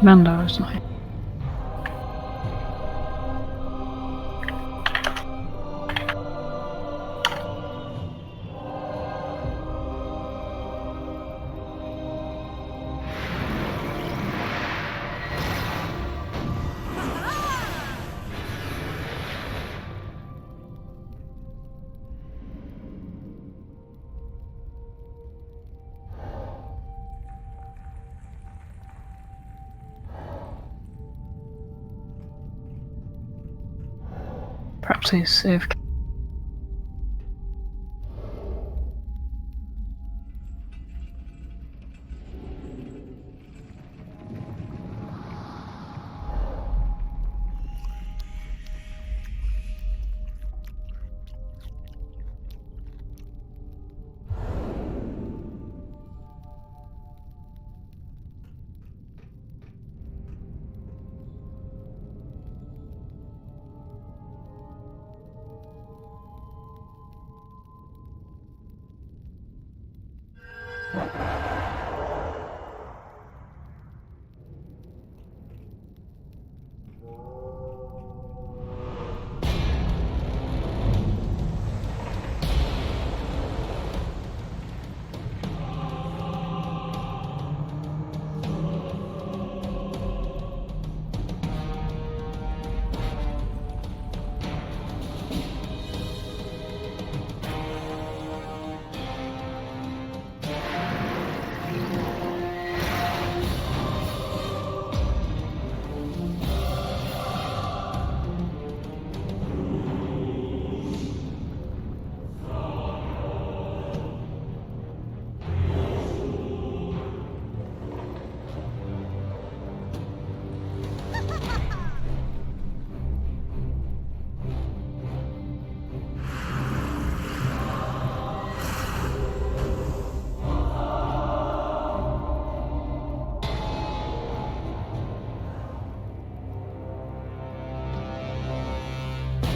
Mando is not here. Perhaps he's safe.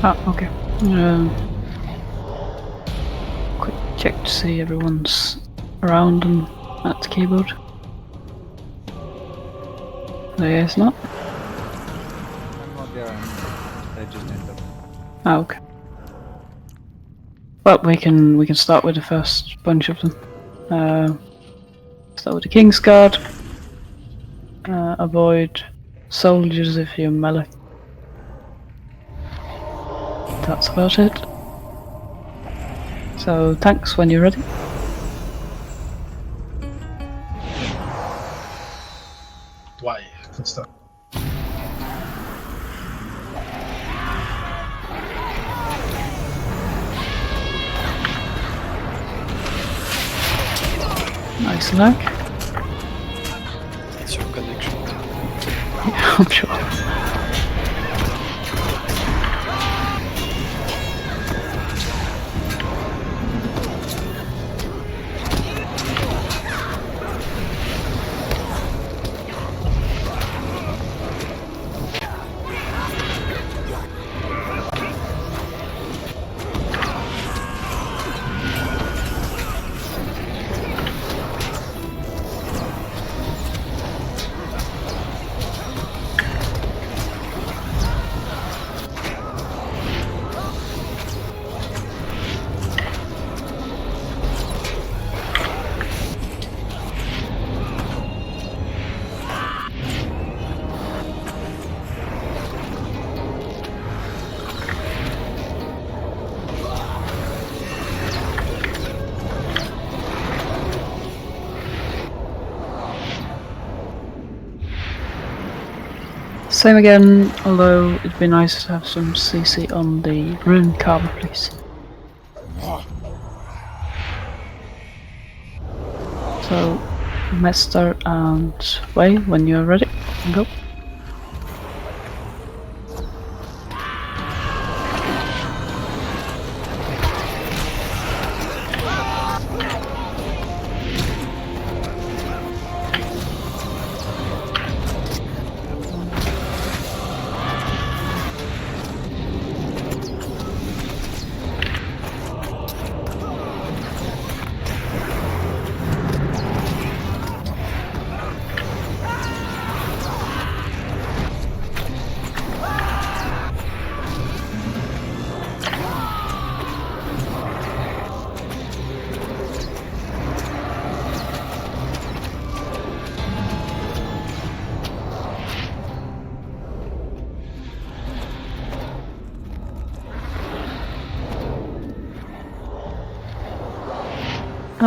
Ah, okay. Quick check to see everyone's around and at the keyboard. There is not. I'm not there, I just entered. Ah, okay. Well, we can start with the first bunch of them. Start with the King's Guard. Avoid soldiers if you're melee. That's about it. So tanks when you're ready. Why? Good stuff. Nice luck. It's your connection. Yeah, I'm sure. Same again, although it'd be nice to have some CC on the rune carver, please. So, Mester and Wei, when you're ready, go.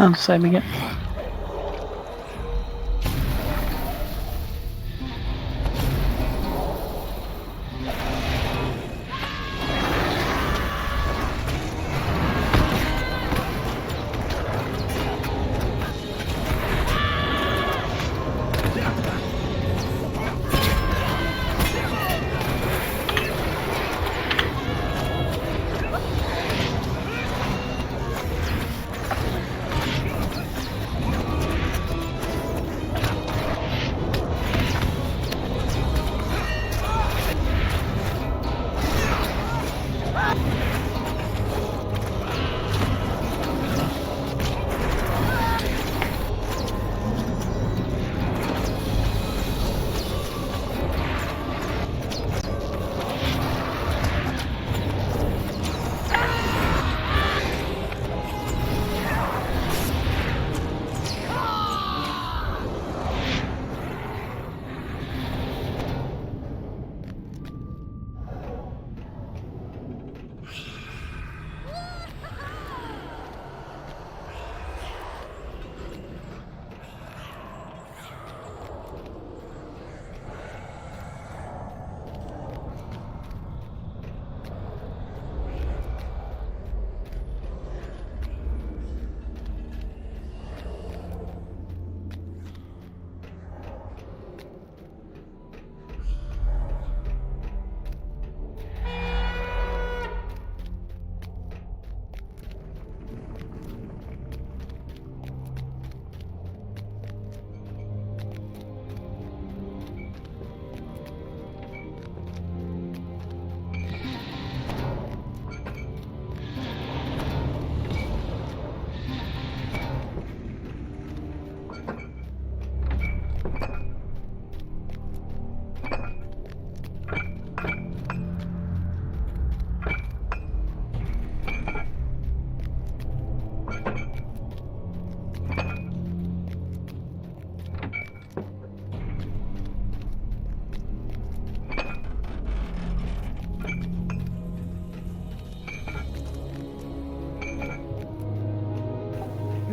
And same again.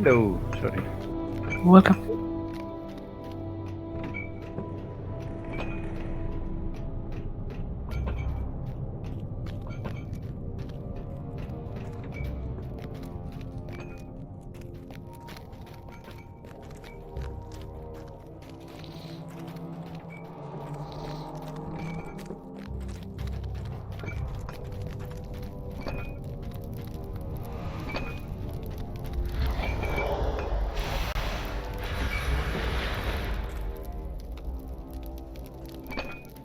Hello, sorry. Welcome.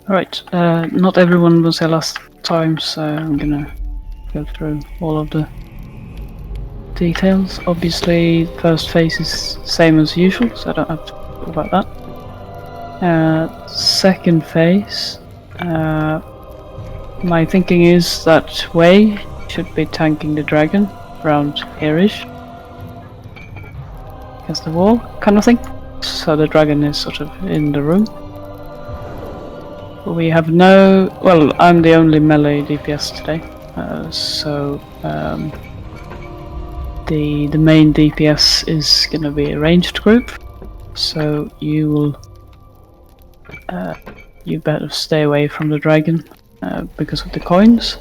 Alright, not everyone was here last time, so I'm gonna go through all of the details. Obviously, first phase is same as usual, so I don't have to talk about that. Second phase, my thinking is that Wei should be tanking the dragon around here-ish against the wall, kind of thing. So the dragon is sort of in the room. We have no... well, I'm the only melee DPS today, so the main DPS is going to be a ranged group, so you will... you better stay away from the dragon because of the coins.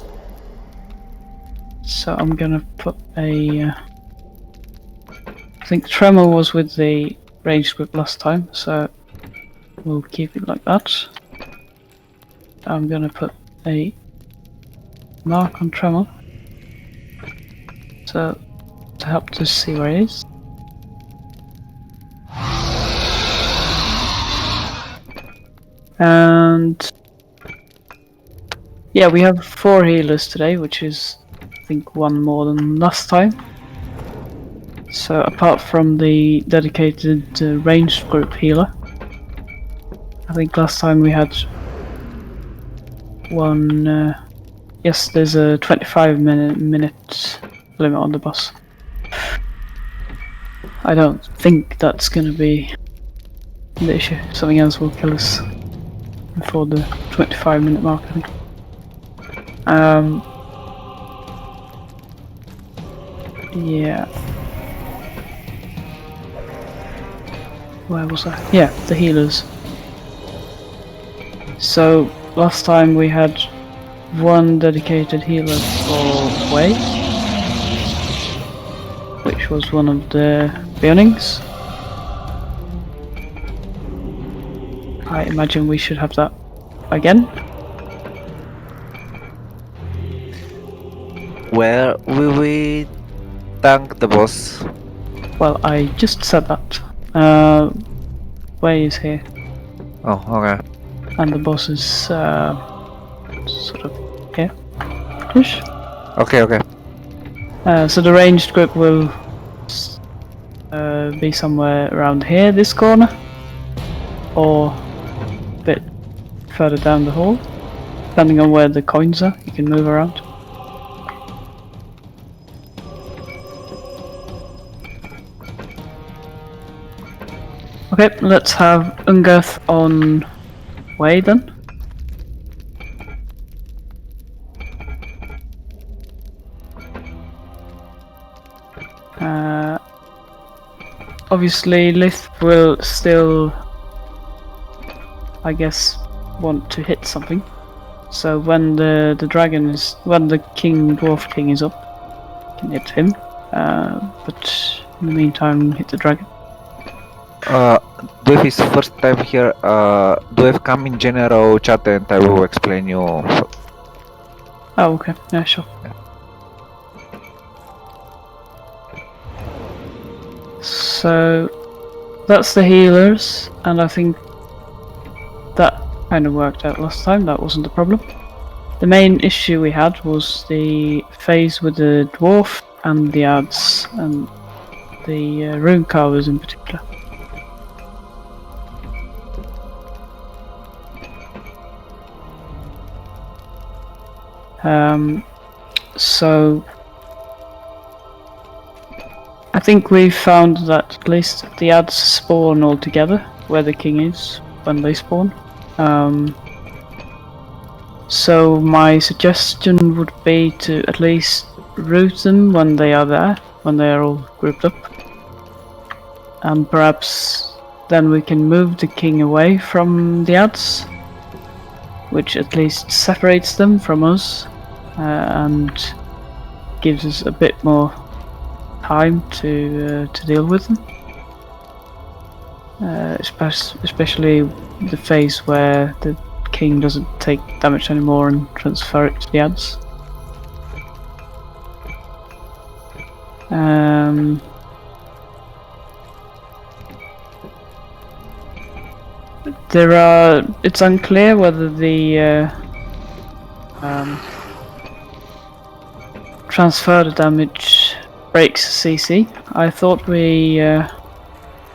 So I'm gonna put a... I think Tremor was with the ranged group last time, so we'll keep it like that. I'm gonna put a mark on Tremor, so to help to see where it is. And yeah, we have 4 healers today, which is I think 1 more than last time. So apart from the dedicated ranged group healer, I think last time we had one... yes, there's a 25-minute limit on the boss. I don't think that's gonna be the issue. Something else will kill us before the 25-minute mark, I think. Yeah. Where was I? Yeah, the healers. So last time we had one dedicated healer for Way, which was one of the Bionings. I imagine we should have that again. Where will we tank the boss? Well, I just said that. Way is here, Oh, okay. and the boss is sort of here-ish. Okay. So the ranged group will be somewhere around here, this corner, or a bit further down the hall. Depending on where the coins are, you can move around. Okay, let's have Ungurth on Way then. Obviously, Lith will still, I guess, want to hit something. So when the dragon is, when the dwarf king is up, you can hit him. But in the meantime, hit the dragon. Dave is first time here. Dave, come in general chat and I will explain you. Oh, okay. Yeah, sure. So that's the healers, and I think that kind of worked out last time. That wasn't the problem. The main issue we had was the phase with the dwarf and the ads and the rune carvers in particular. So I think we've found that at least the ads spawn all together where the king is when they spawn. So my suggestion would be to at least root them when they are there, when they are all grouped up. And perhaps then we can move the king away from the ads, which at least separates them from us and gives us a bit more time to deal with them. Especially the phase where the king doesn't take damage anymore and transfer it to the ads. It's unclear whether the transfer the damage breaks CC. I thought we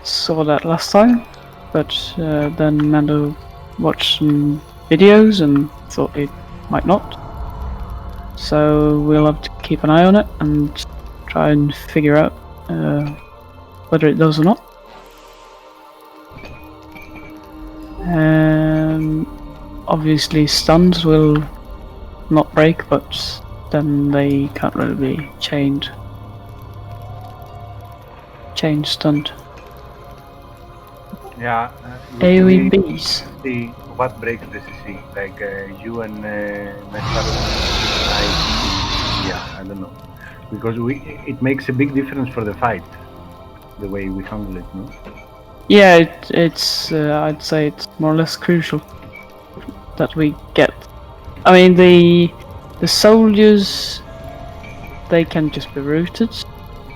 saw that last time, but then Mando watched some videos and thought it might not. So we'll have to keep an eye on it and try and figure out whether it does or not. Obviously stuns will not break, but then they can't really be chained stunned. Yeah. AoE bees. See what breaks the CC, like you and Nestor. I don't know, because it makes a big difference for the fight, the way we handle it, no? Yeah, it's I'd say it's more or less crucial that we get. I mean, the soldiers, they can just be rooted.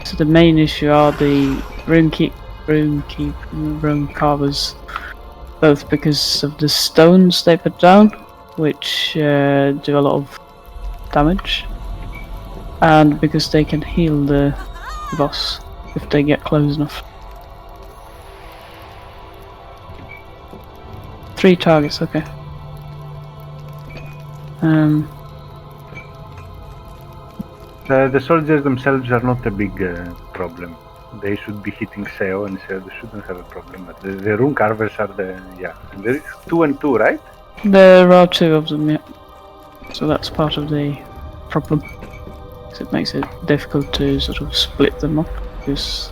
So the main issue are the rune carvers, both because of the stones they put down, which do a lot of damage, and because they can heal the boss if they get close enough. 3 targets, okay. The soldiers themselves are not a big problem. They should be hitting SEO and SEO shouldn't have a problem. But the rune carvers are and there is 2 and 2, right? There are 2 of them, yeah. So that's part of the problem. So it makes it difficult to sort of split them up because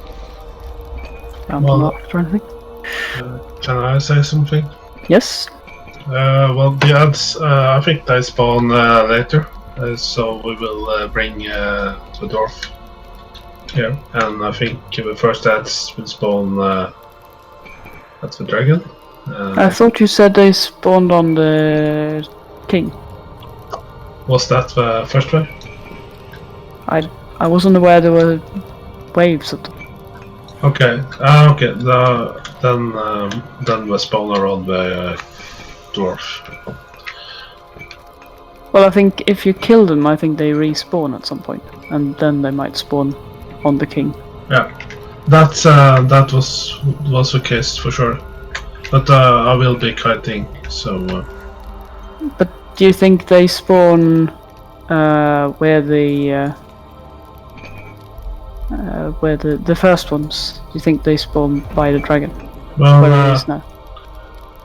they aren't marked or anything. Can I say something? Yes? Well, the ads, I think they spawn later, so we will bring the dwarf here, and I think the first ads will spawn at the dragon. I thought you said they spawned on the king. Was that the first wave? I wasn't aware there were waves of them. Okay, okay, then we spawn around the dwarf. Well, I think if you kill them, I think they respawn at some point, and then they might spawn on the king. Yeah, that was the case for sure. But I will be kiting, so. But do you think they spawn where the first ones? Do you think they spawn by the dragon? Where it Well, is now?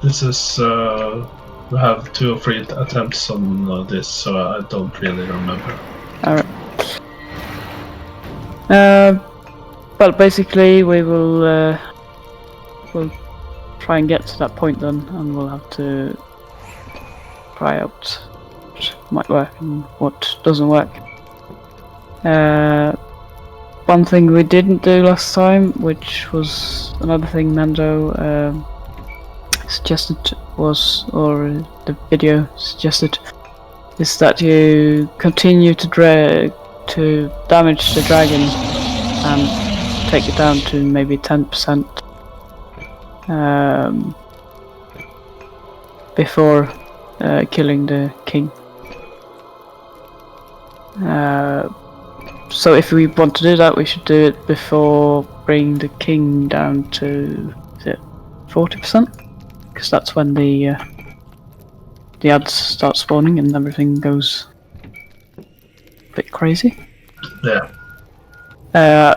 this is we have 2 or 3 attempts on this, so I don't really remember. Alright. Well, basically, we'll try and get to that point then, and we'll have to try out what might work and what doesn't work. One thing we didn't do last time, which was another thing Mando suggested was, or the video suggested, is that you continue to damage the dragon and take it down to maybe 10% before killing the king. So if we want to do that, we should do it before bringing the king down to, is it 40%? Because that's when the ads start spawning and everything goes a bit crazy. Yeah. I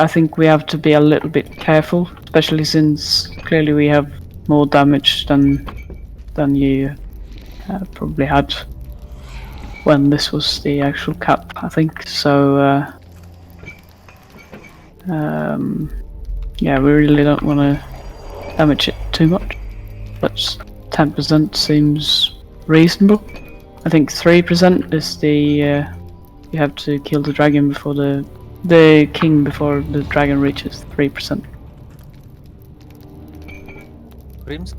think we have to be a little bit careful, especially since clearly we have more damage than you probably had when this was the actual cap, I think. So yeah, we really don't want to damage it too much, but 10% seems reasonable. I think 3% is the you have to kill the dragon before the king before the dragon reaches 3%. Rimsk,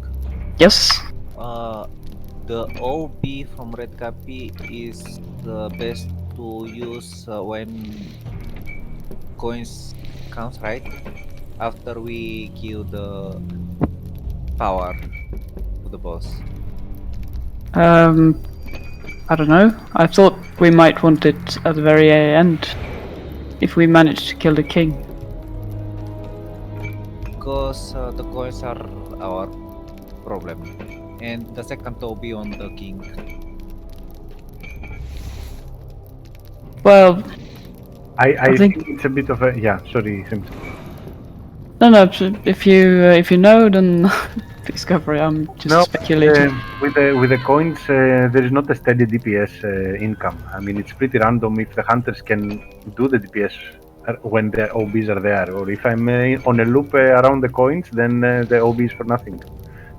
Yes. the OB from Red Copy is the best to use when coins comes, right? After we kill the power of the boss. I don't know. I thought we might want it at the very end if we manage to kill the king. Because the coins are our problem. And the second to be on the king. Well, I think- think it's a bit of a sorry, Simpson. no. If you know, then please go for it. I'm just speculating. With the coins, there is not a steady DPS income. I mean, it's pretty random if the hunters can do the DPS when the OBs are there, or if I'm on a loop around the coins, then the OB is for nothing.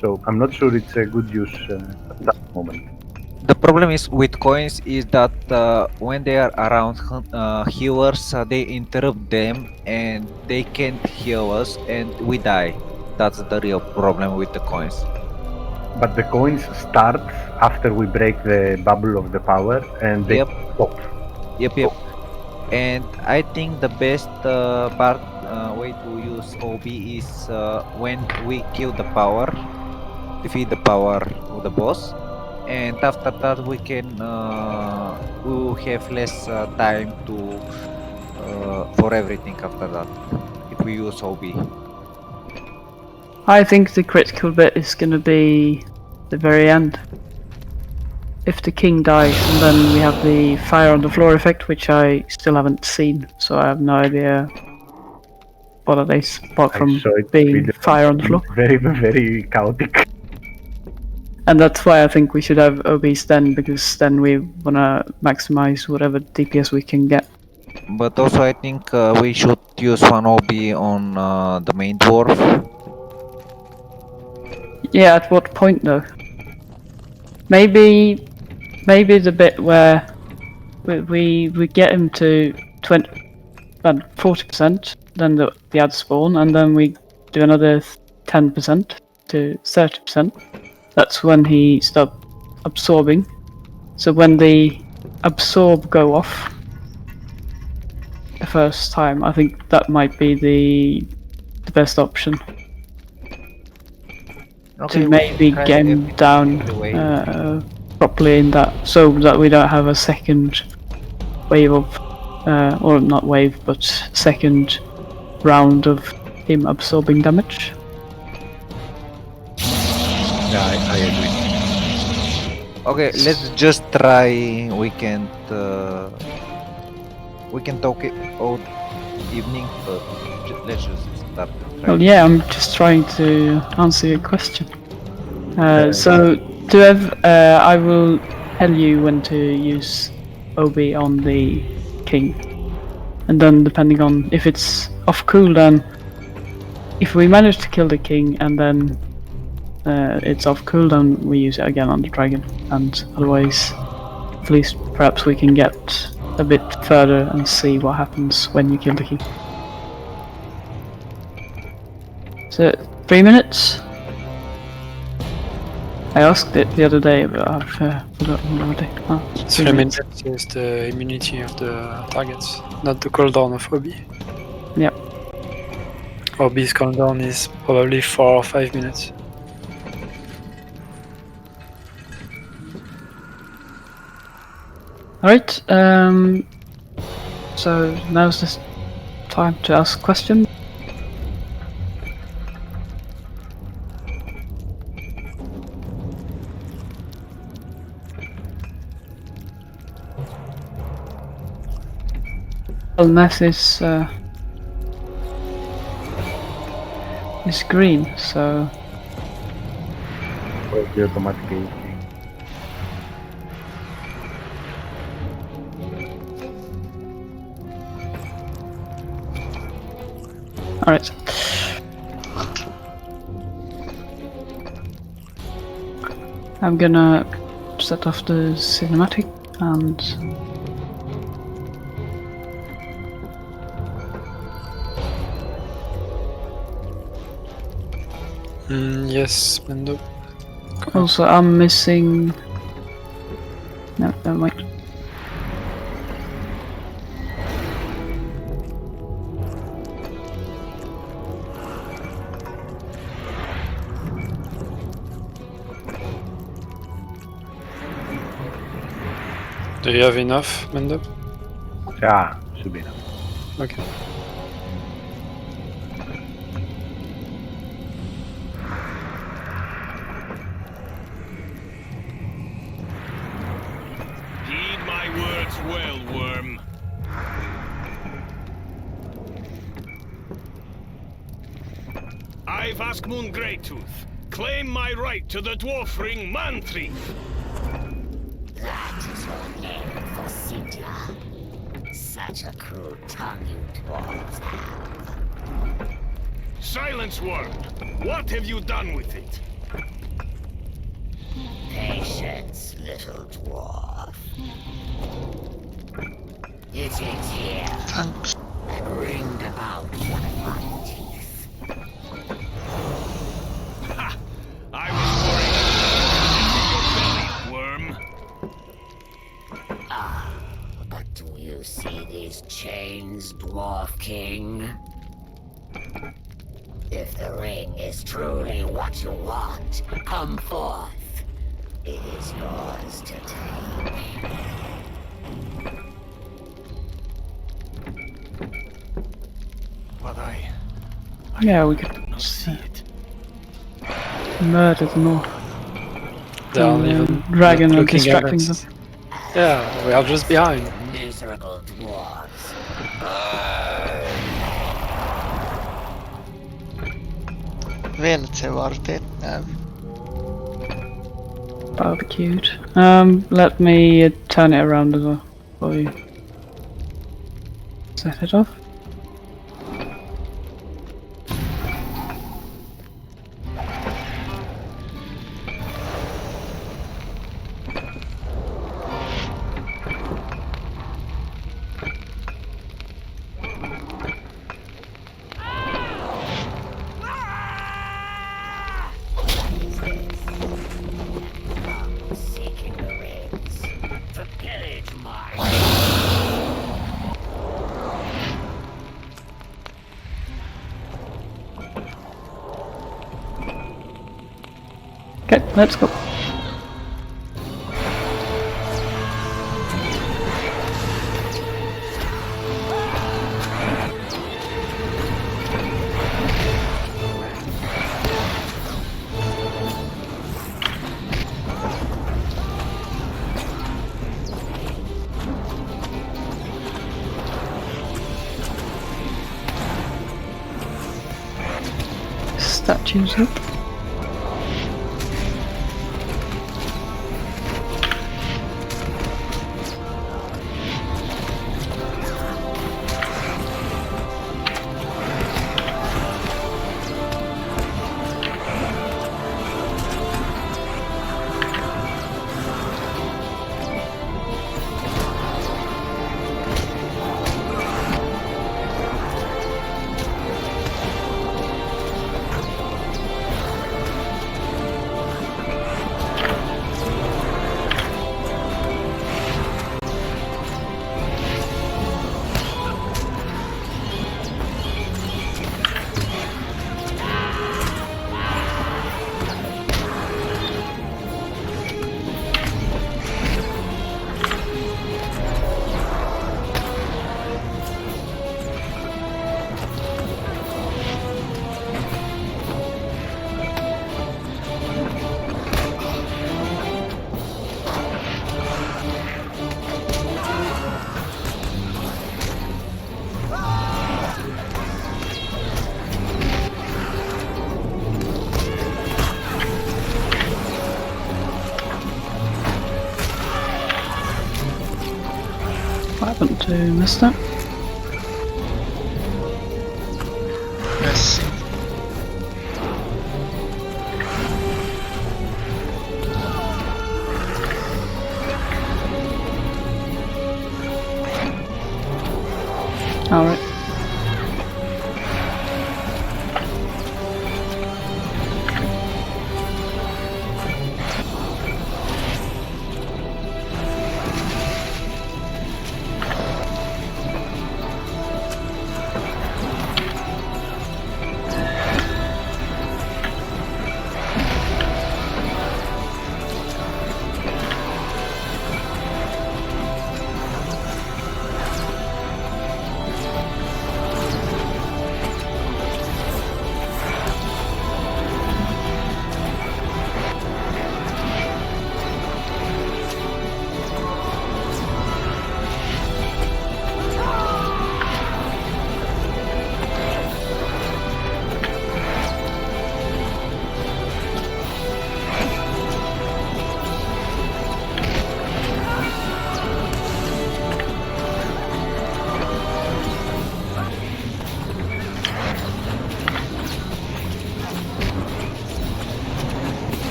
So I'm not sure it's a good use at that moment. The problem is with coins is that when they are around healers, they interrupt them and they can't heal us and we die. That's the real problem with the coins. But the coins start after we break the bubble of the power and they Yep. stop. Yep. And I think the best way to use OB is when we kill the power, defeat the power of the boss, and after that we can we will have less time to for everything after that if we use OB. I think the critical bit is going to be the very end. If the king dies, and then we have the fire on the floor effect, which I still haven't seen, so I have no idea what are they apart I from saw it being really fire on the floor. Very, very chaotic. And that's why I think we should have OBs then, because then we want to maximize whatever DPS we can get. But also I think we should use one OB on the main dwarf Yeah, at what point though? Maybe the bit where we get him to 40%, then the ads spawn, and then we do another 10% to 30%. That's when he starts absorbing. So when the absorb go off the first time, I think that might be the best option Okay, to we can maybe try get him every down way. properly in that, so that we don't have a second wave of, or not wave, but second round of him absorbing damage. Yeah, I agree. Okay, let's just try. We can talk it all evening, but let's just start and try. Well, yeah, I'm just trying to answer your question. Yeah. So, I will tell you when to use OB on the king, and then depending on if it's off cooldown, if we manage to kill the king and then it's off cooldown, we use it again on the dragon, and otherwise, at least perhaps we can get a bit further and see what happens when you kill the king. So 3 minutes? I asked it the other day, but I've forgotten already. Oh, 3 minutes is the immunity of the targets, not the cooldown of OB. Yep. OB's cooldown is probably 4 or 5 minutes. Alright, so now's the time to ask questions. Unless is green, so Will be automatically. alright. I'm gonna set off the cinematic and Yes, Mendo. also I'm missing. No, never mind. Do you have enough, Mendo? Yeah, should be enough. Okay. Heed my words well, worm. I've Askmoon Greytooth. Claim my right to the dwarf ring Mantri. That is your name for Sidla. Such a crude tongue you dwarves have. Silence, worm. What have you done with it? Patience, little dwarf. It is here. Thanks. And ringed about one of my teeth. Ha! I was worried about your belly, worm. Ah, but do you see these chains, Dwarf King? If the ring is truly what you want, come forth. It is yours to take. But I Yeah, we could don't see it. murder them all. They aren't And, even dragon and looking at distracting us. them. Yeah, we are just behind. Miserable dwarves. VNC var det nu. Barbecued. Let me turn it around as well for you. Set it off. Okay, let's go. Statues up. What happened to Mister? Yes. Alright.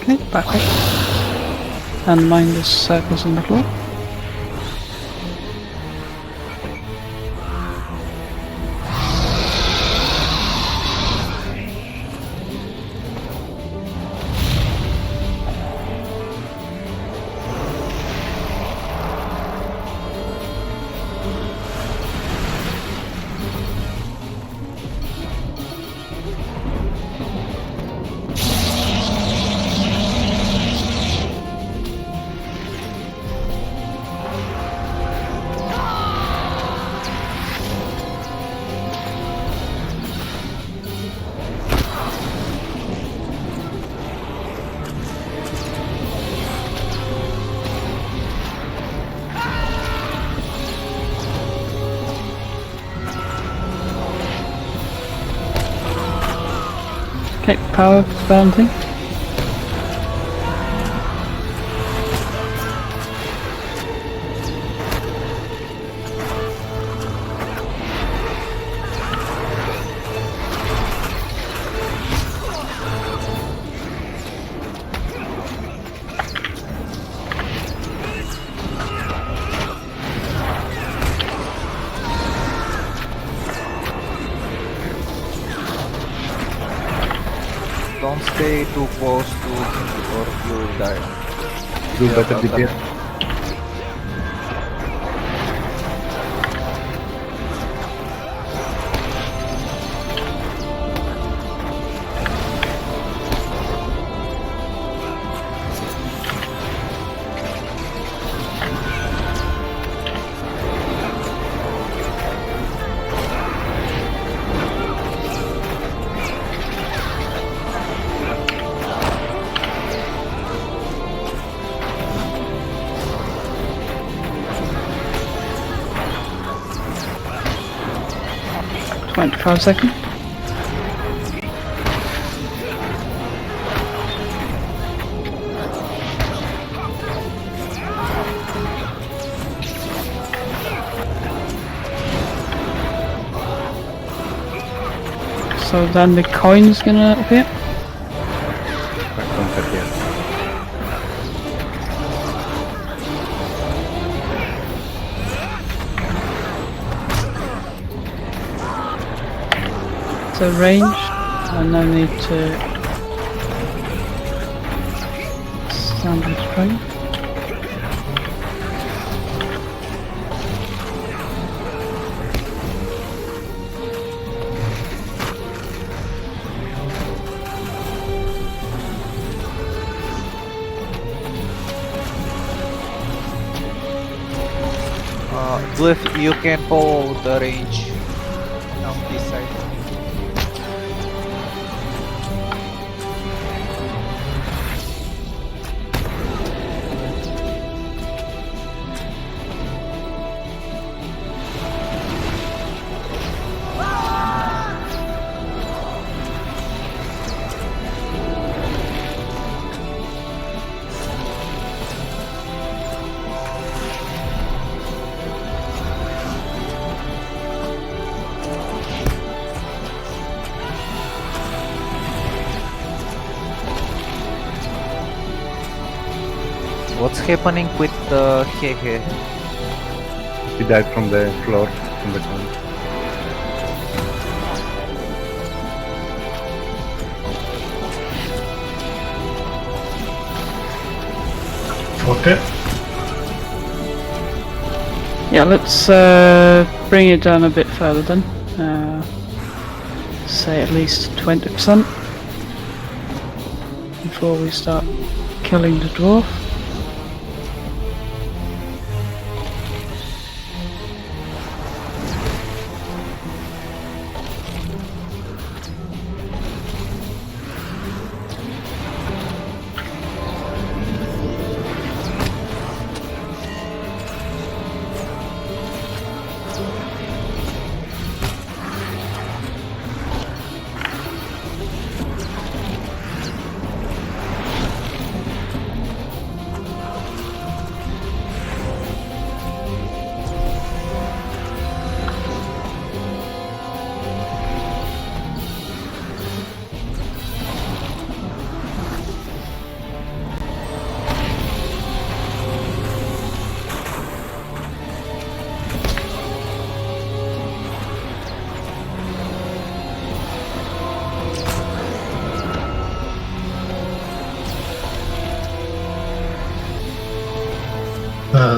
Okay, back up. And mind the circles on the floor. Okay, power balancing. Don't stay too close to him or you'll die. Do Yeah, better I'll DPS. 5 seconds. So then the coin's gonna appear. Contact here. So range, and then need to standard strength. Glyph, you can follow the range on this side. What's happening with the Hehe? He died from the floor, from the ground. Okay. Yeah, let's bring it down a bit further then. Say at least 20% before we start killing the dwarf.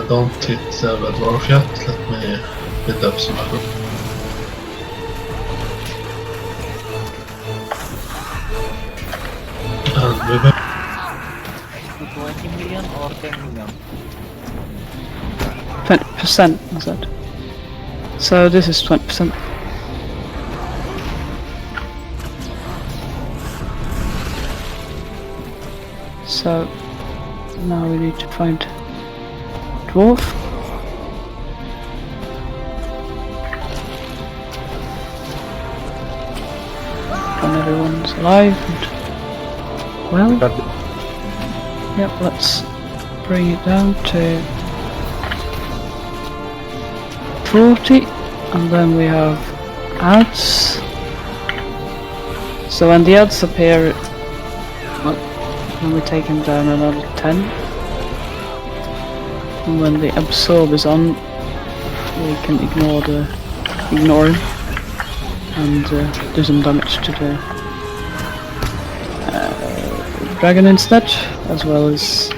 Don't hit the dwarf yet. Let me build up some aggro. And we will. 20 million or 10 million? 20%, I said. So this is 20%. So now we need to find dwarf. When everyone's alive and well. Yep, let's bring it down to 40, and then we have ads. So when the ads appear, well, when we take him down another 10, and when the absorb is on, we can ignore him and do some damage to the dragon instead, as well as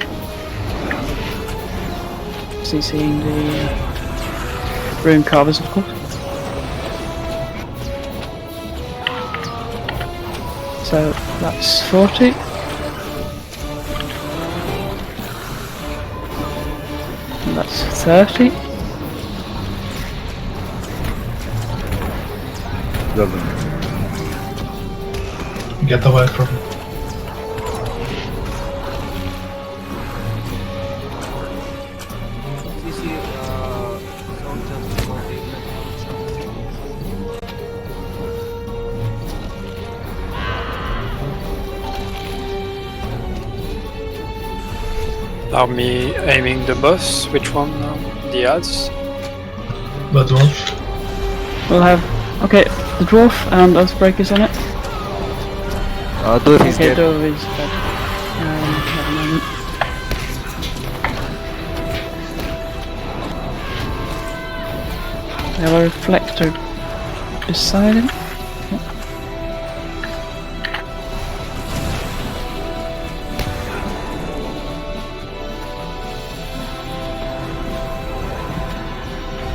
CCing the rune carvers, of course. So that's 40. And that's 30. Get away from him. Are me aiming the boss? Which one? The ads? The dwarf. We'll have okay, the dwarf and Earthbreakers on it. Dwarf is Okay, dead. dwarf is dead. At the moment. We have a reflector beside him.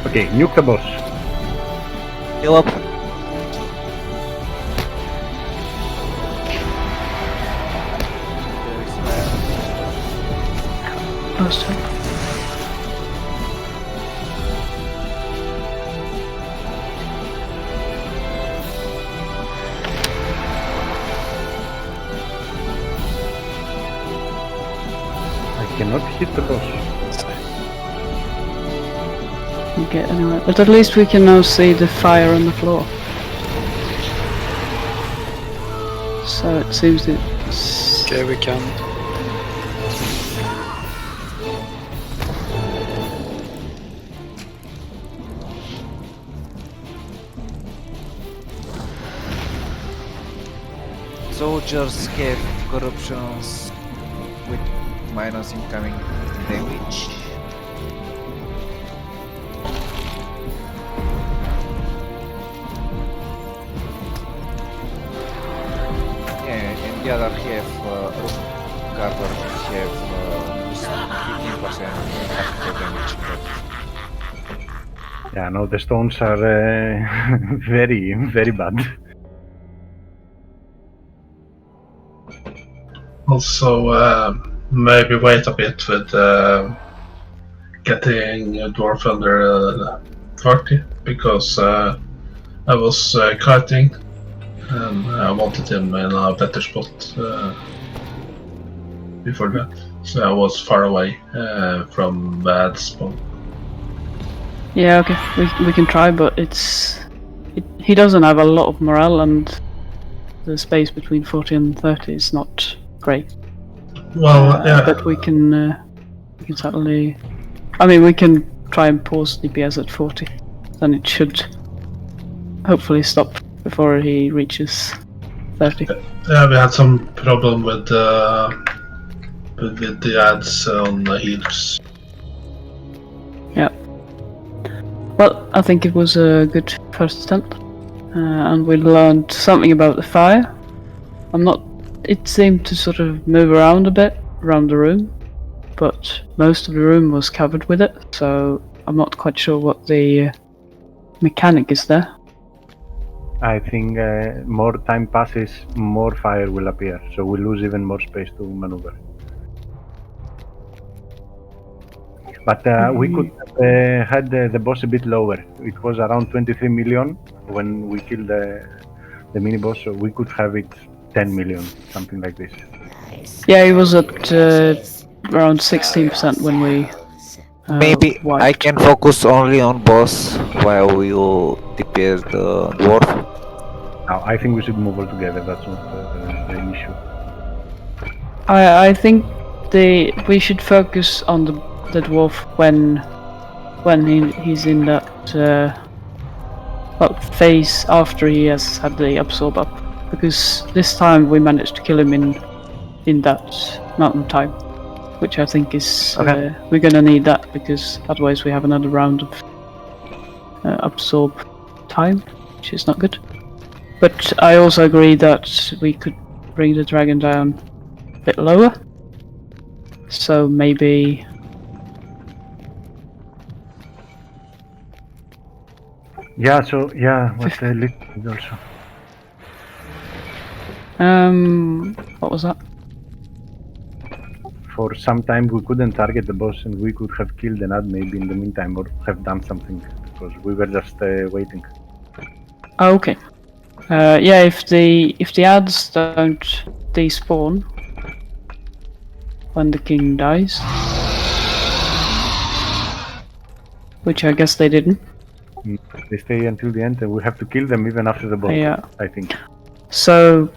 Okay, nuke the boss. Heal up. Last one. I cannot hit the boss. Get anywhere, but at least we can now see the fire on the floor. So it seems it's Okay, we can. Soldiers have corruptions with minus incoming damage. Yeah, and the other have room cover have just 15% tactical damage. Yeah, no, the stones are very, very bad. Also, maybe wait a bit with getting a dwarf under 30 because I was kiting and I wanted him in a better spot before that. So I was far away from bad spawn. yeah, okay, we can try, but he doesn't have a lot of morale, and the space between 40 and 30 is not great. Well, yeah. But we can certainly. I mean, we can try and pause DPS at 40, then it should hopefully stop before he reaches 30. Yeah, we had some problem with the ads on the healers. Well, I think it was a good first attempt, and we learned something about the fire. It seemed to sort of move around a bit around the room, but most of the room was covered with it, so I'm not quite sure what the mechanic is there. I think more time passes, more fire will appear, so we lose even more space to maneuver. But we could have had the boss a bit lower. It was around 23 million when we killed the mini boss, so we could have it 10 million, something like this. Yeah, he was at around 16% when we. Maybe wiped. I can focus only on boss while you DPS the dwarf. Now, I think we should move all together. That's not the issue. I think we should focus on the dwarf when he's in that phase after he has had the absorb up, because this time we managed to kill him in that mountain time, which I think is we're gonna need that, because otherwise we have another round of absorb time, which is not good. But I also agree that we could bring the dragon down a bit lower, so maybe. Yeah, so, yeah, what the liquid also. What was that? For some time we couldn't target the boss and we could have killed an ad maybe in the meantime, or have done something, because we were just waiting. Oh, okay. Yeah, if the ads don't despawn when the king dies, which I guess they didn't. They stay until the end and we have to kill them even after the boss, Yeah. I think. So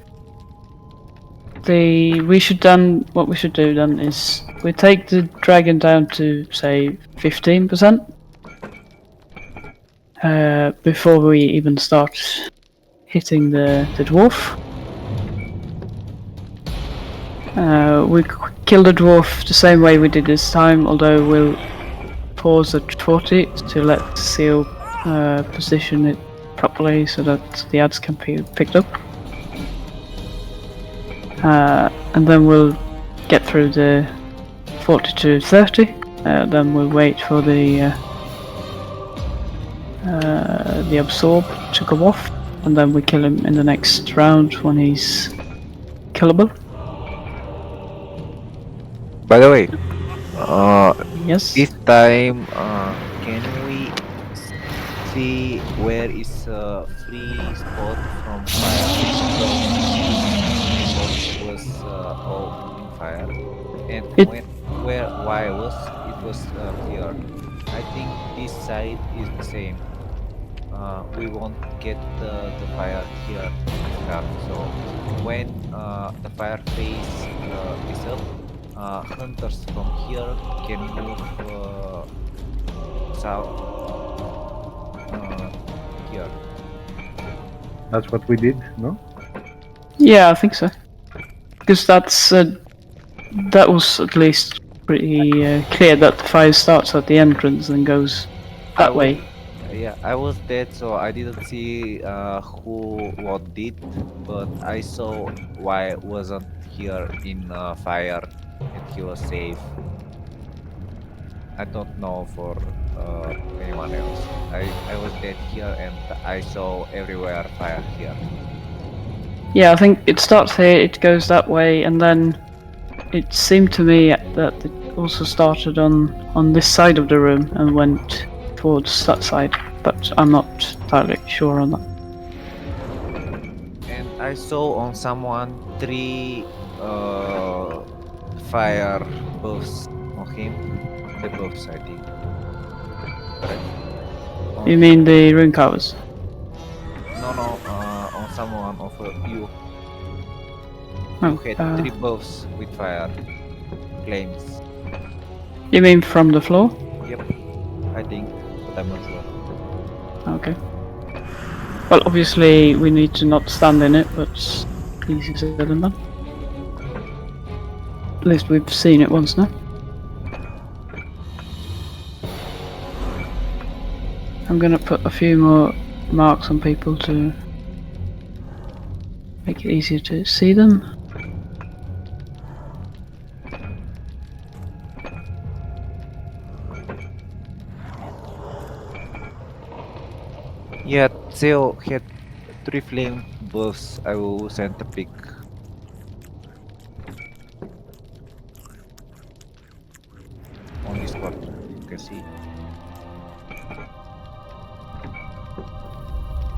what we should do then is we take the dragon down to say 15%. Before we even start hitting the dwarf. We kill the dwarf the same way we did this time, although we'll pause at 40 to let Seal position it properly so that the ads can be picked up. And then we'll get through the 40 to 30, then we'll wait for the absorb to go off, and then we kill him in the next round when he's killable. By the way, Yes. this time, can we see where is a free spot from fire? Because it was all in fire, and why was clear? I think this side is the same. We won't get the fire here start. So when the fire phase is up, hunters from here can move south here. That's what we did, no? Yeah, I think so. Because that was at least pretty clear that the fire starts at the entrance and goes that way. Yeah, I was dead, so I didn't see who what did, but I saw why wasn't here in fire and he was safe. I don't know for anyone else. I was dead here and I saw everywhere fire here. Yeah, I think it starts here, it goes that way, and then it seemed to me that it also started on this side of the room and went towards that side, but I'm not entirely sure on that. And I saw on someone 3 fire buffs on him. The buffs, I think. Correct. You mean the rune covers? No, on someone of you. Oh, You had 3 buffs with fire flames. you mean from the floor? Yep, I think, but I'm not sure. Okay. Well, obviously we need to not stand in it, but easy said than done. At least we've seen it once now. I'm gonna put a few more marks on people to make it easier to see them. Yeah, Theo had 3 flame buffs. I will send a pic. On Discord, you can see.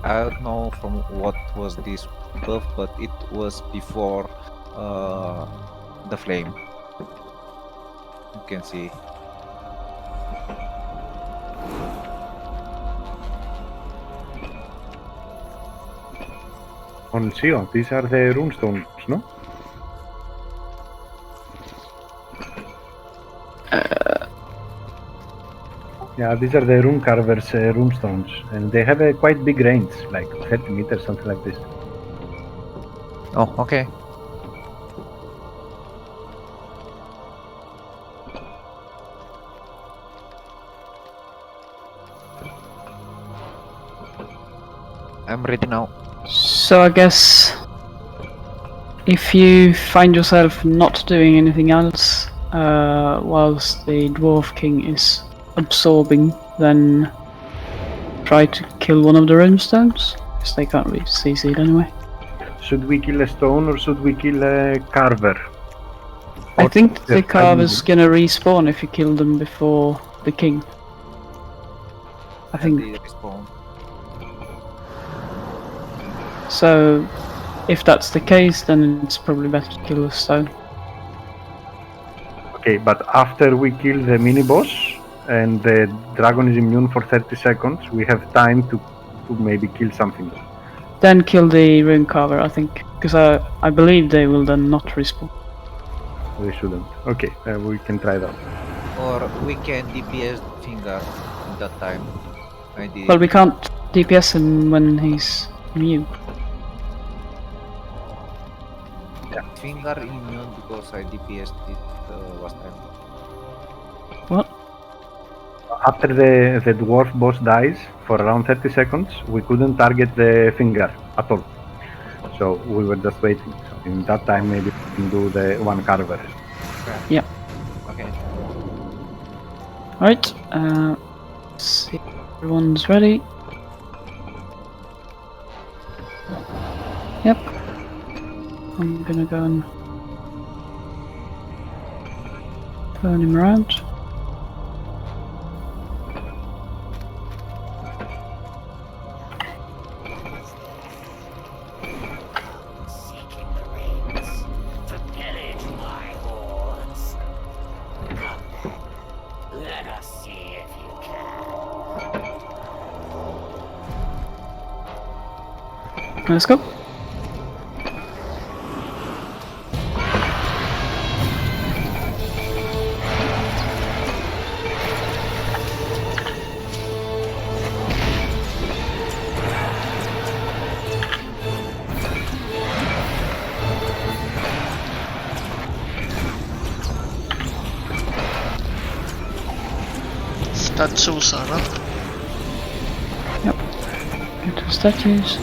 I don't know from what was this buff, but it was before the flame. You can see. On Sion, these are the runestones, no? Yeah, these are the rune carvers runestones, and they have a quite big range, like 30 meters, something like this. Oh, okay. I'm ready now. So I guess if you find yourself not doing anything else whilst the Dwarf King is absorbing, then try to kill one of the runestones, because they can't really CC it anyway. Should we kill a stone or should we kill a carver? I think the Yeah, carver's gonna respawn if you kill them before the king. I think They respawn. so. If that's the case, then it's probably better to kill the stone. Okay, but after we kill the mini-boss and the dragon is immune for 30 seconds, we have time to maybe kill something. Then kill the rune carver, I think, because I believe they will then not respawn. they shouldn't. Okay, we can try that. Or we can DPS finger in that time. I did. Well, we can't DPS him when he's immune. Finger immune because I DPSed it last time. What? After the dwarf boss dies for around 30 seconds, we couldn't target the finger at all. So we were just waiting. So in that time, maybe we can do the one carver. Yeah. Okay. Alright, let's see if everyone's ready. Yep. I'm gonna go and turn him around. Seeking the rings to pillage my hordes. Come then, let us see if you can. Let's go. Statues are up. Yep. Into statues.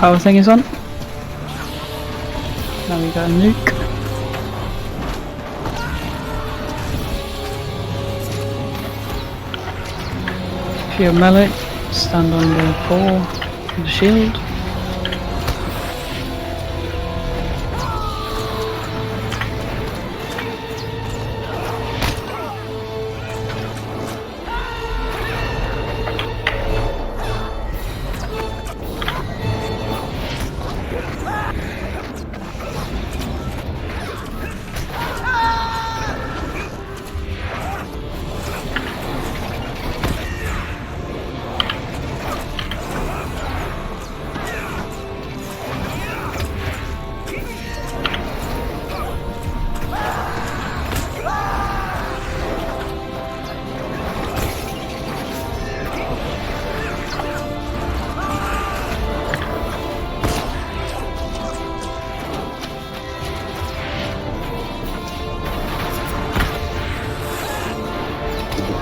Power thing is on. Now we got a nuke. If you're melee, stand on the pole with the shield.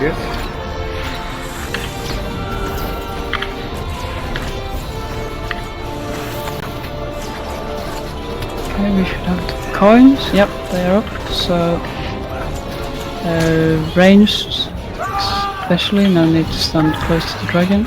Yes. Okay, we should have the coins. Yep, they are up. So, ranged, especially, no need to stand close to the dragon.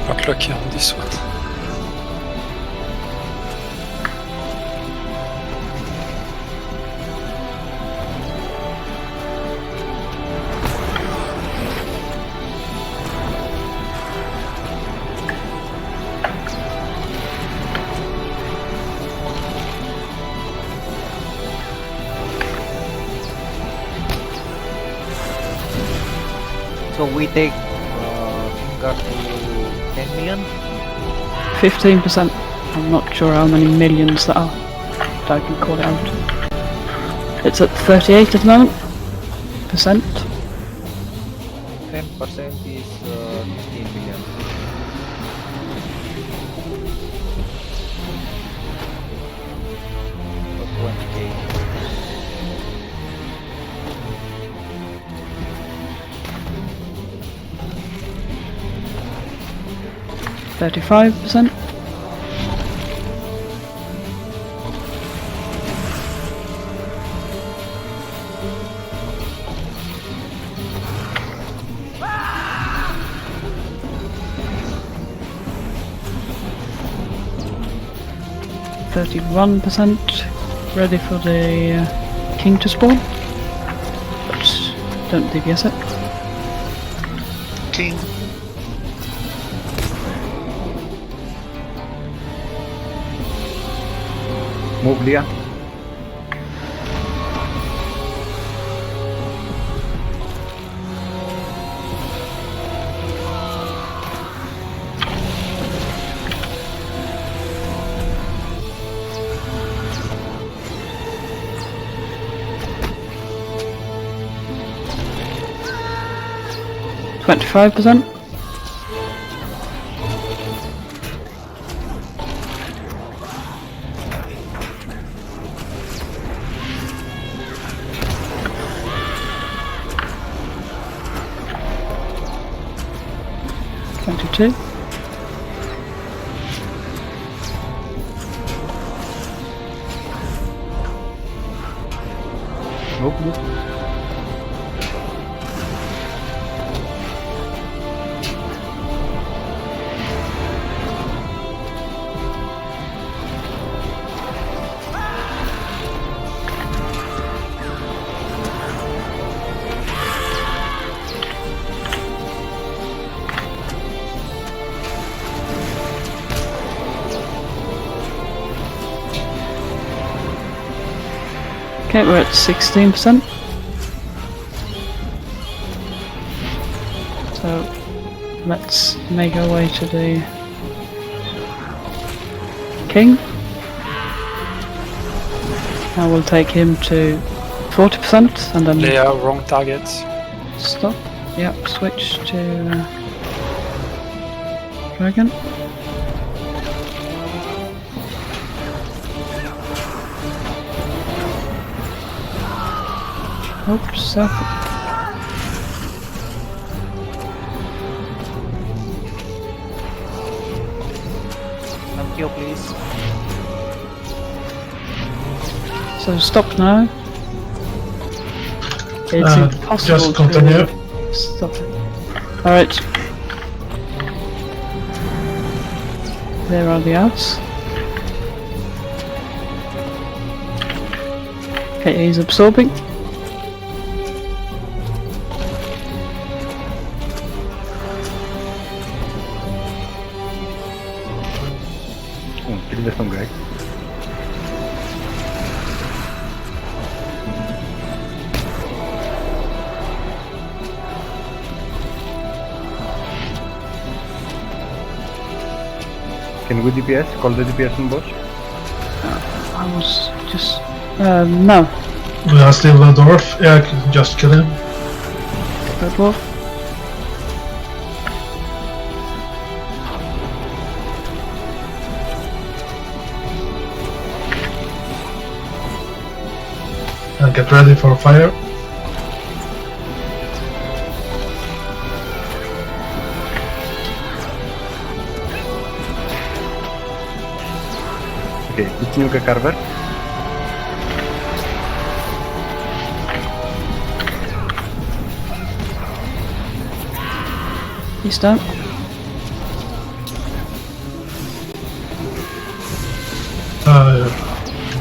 Not lucky on this one. So we take finger to 10 million. 15%. I'm not sure how many millions that are. But I can call it out. It's at 38 at the moment. Percent. 10% is 15 million. So 20k. 35%. %, ready for the king to spawn, but don't DPS it. King. Move Leah. %. 22. Okay, we're at 16%. So let's make our way to the king. I will take him to 40% and then They are wrong targets. stop. Yep, switch to dragon. Oops, so Thank you, please. so stop now. It's impossible just continue. to stop it. Alright. There are the outs. Okay, he's absorbing. Kill the stone guy. Can we DPS? Call the DPS on boss? I was just... no. We are still the dwarf. Yeah, I can just kill him. Red Dwarf. And get ready for fire. Okay, let's nuke a carver. He's down.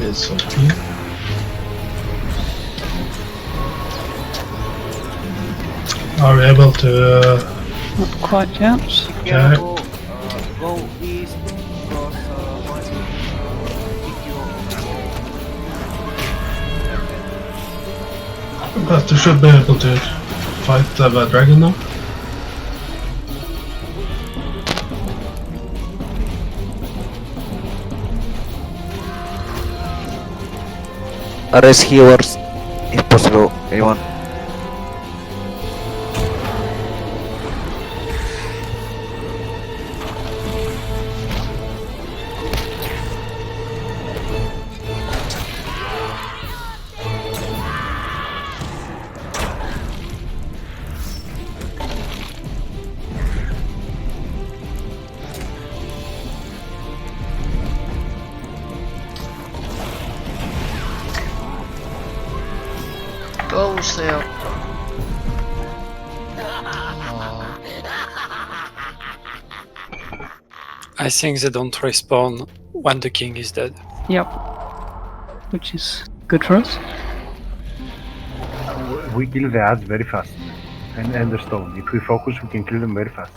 It's okay. Are we able to? Not quite yet. Yeah, Okay. go east, cross one, But we should be able to fight the dragon now. Arrest healers, if possible, anyone. Goes there. I think they don't respawn when the king is dead. Yep. Which is good for us. We kill the ads very fast. And the stone. If we focus, we can kill them very fast.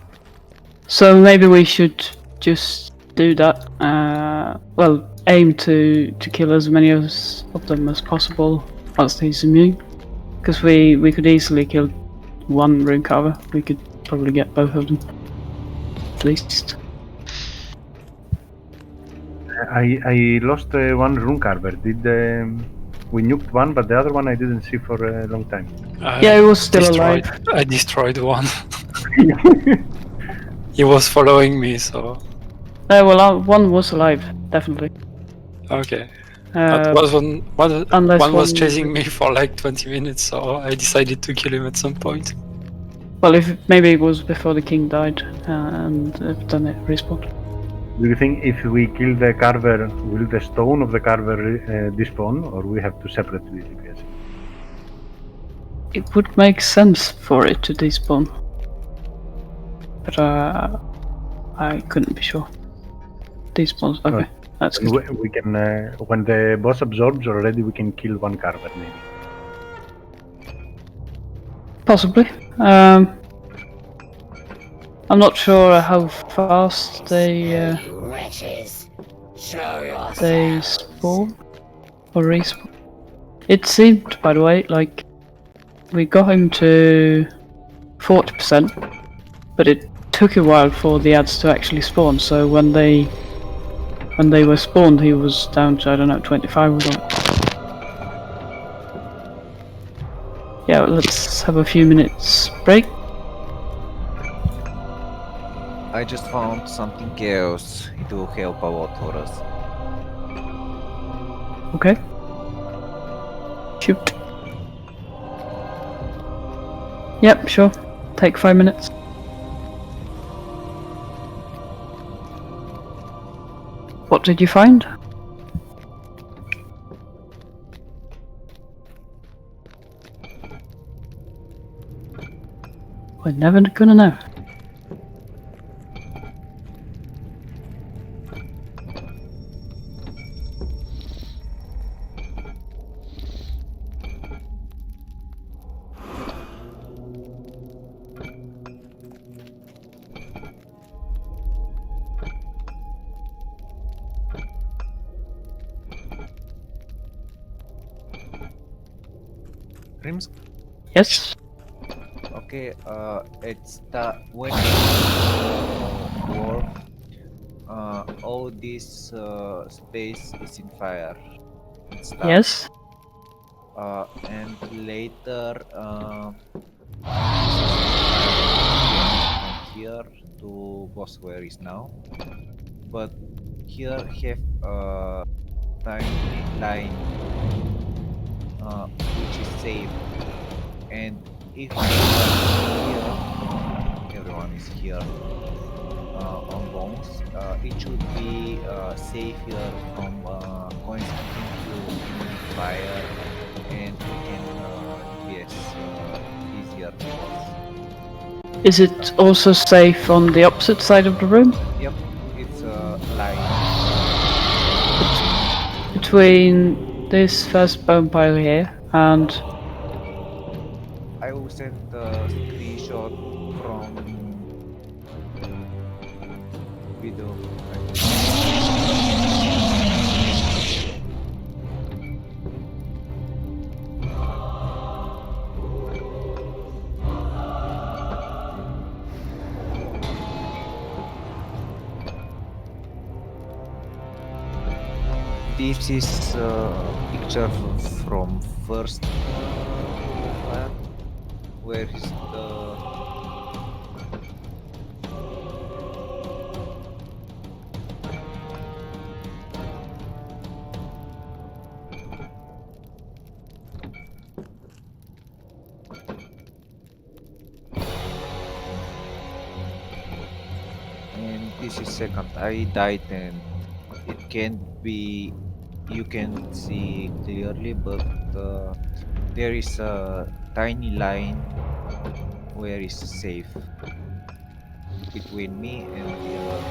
So maybe we should just do that. Well, aim to kill as many of them as possible whilst he's immune. Because we could easily kill one rune carver. We could probably get both of them. At least. I lost one rune carver. Did we nuked one, but the other one I didn't see for a long time. Yeah, he was still alive. I destroyed one. He was following me, so Well, one was alive, definitely. okay. Uh, But one unless was one- chasing me for like 20 minutes, so I decided to kill him at some point. Well, if maybe it was before the king died, and then it respawned. Do you think if we kill the carver, will the stone of the carver despawn, or we have to separately DPS? It would make sense for it to despawn, but I couldn't be sure. Despawns, okay, Right. that's good. We can, when the boss absorbs already, we can kill one carver maybe. Possibly. I'm not sure how fast they Wretches, show yourself. spawn or respawn. It seemed, by the way, like we got him to 40%, but it took a while for the ads to actually spawn. So when they were spawned, he was down to, I don't know, 25 or something. Yeah, let's have a few minutes break. I just found something else to help out for us. Okay. Shoot. Yep, sure. Take 5 minutes. What did you find? We're never gonna know. Rims? Yes? Okay, it's the when war, all this space is in fire. It's dark. Yes? And later, from here to boss where is now, but here have a tiny line which is safe, and if you are here, everyone is here on bones, it should be safer from going into fire, and we can yes, easier to pass. Is it also safe on the opposite side of the room? Yep, it's a line. Between this first bone pile here and... I will send a screenshot from video. This is a picture from first fire. Where is the and this is second. I died and it can't be, you can see clearly, but there is a tiny line where is safe between me and the other.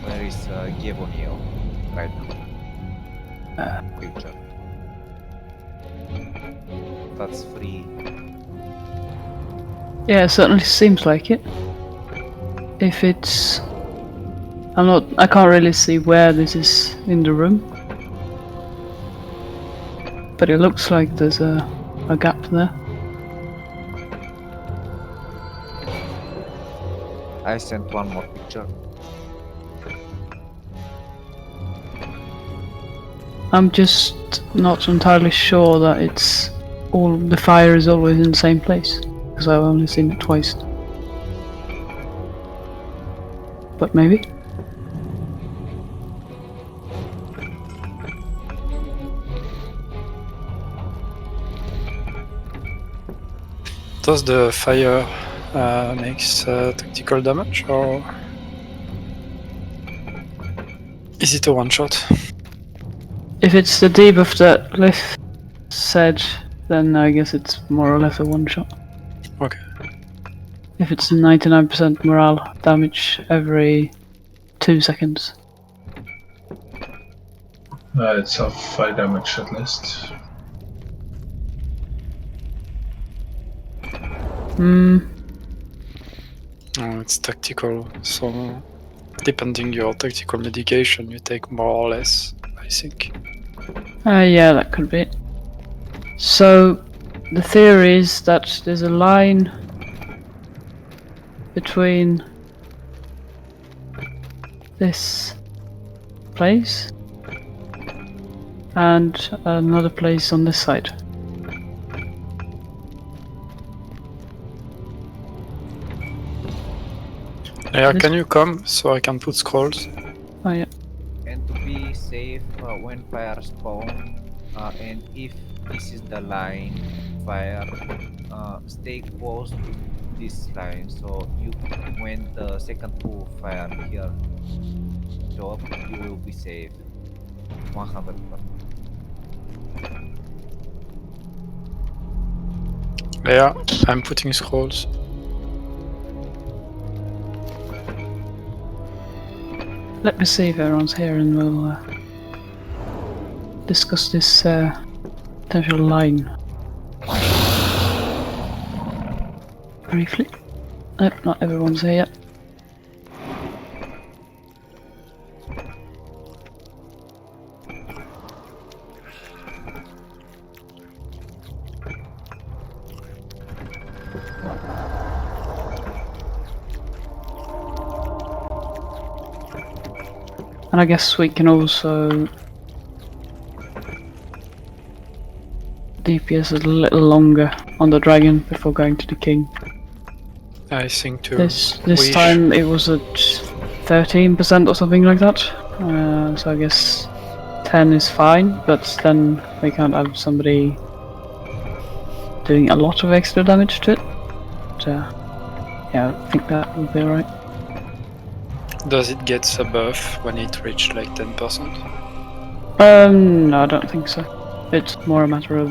Where is Gevonio right now? Picture. That's free. Yeah, it certainly seems like it. If it's... I can't really see where this is in the room. But it looks like there's a gap there. I sent one more picture. I'm just not entirely sure that it's all... the fire is always in the same place. Because I've only seen it twice. But maybe? Does the fire makes tactical damage, or is it a one shot? If it's the debuff that Cliff said, then I guess it's more or less a one shot. Okay. If it's 99% morale damage every 2 seconds. It's of 5 damage at least. Oh, it's tactical, so depending your tactical medication, you take more or less, I think. Yeah, that could be it. So, the theory is that there's a line between this place and another place on this side. Yeah, This- can you come so I can put scrolls? Oh yeah. And to be safe when fire spawn, and if this is the line fire, stay close to this line. So you, when the second pool fire here show up, you will be safe. 100%. Yeah, I'm putting scrolls. Let me see if everyone's here and we'll discuss this potential line briefly. Nope, not everyone's here yet. And I guess we can also DPS a little longer on the dragon before going to the king. I think too. This We time it was at 13% or something like that. So I guess 10 is fine, but then we can't have somebody doing a lot of extra damage to it. So yeah, I think that would be alright. Does it get a buff when it reached like 10%? No, I don't think so. It's more a matter of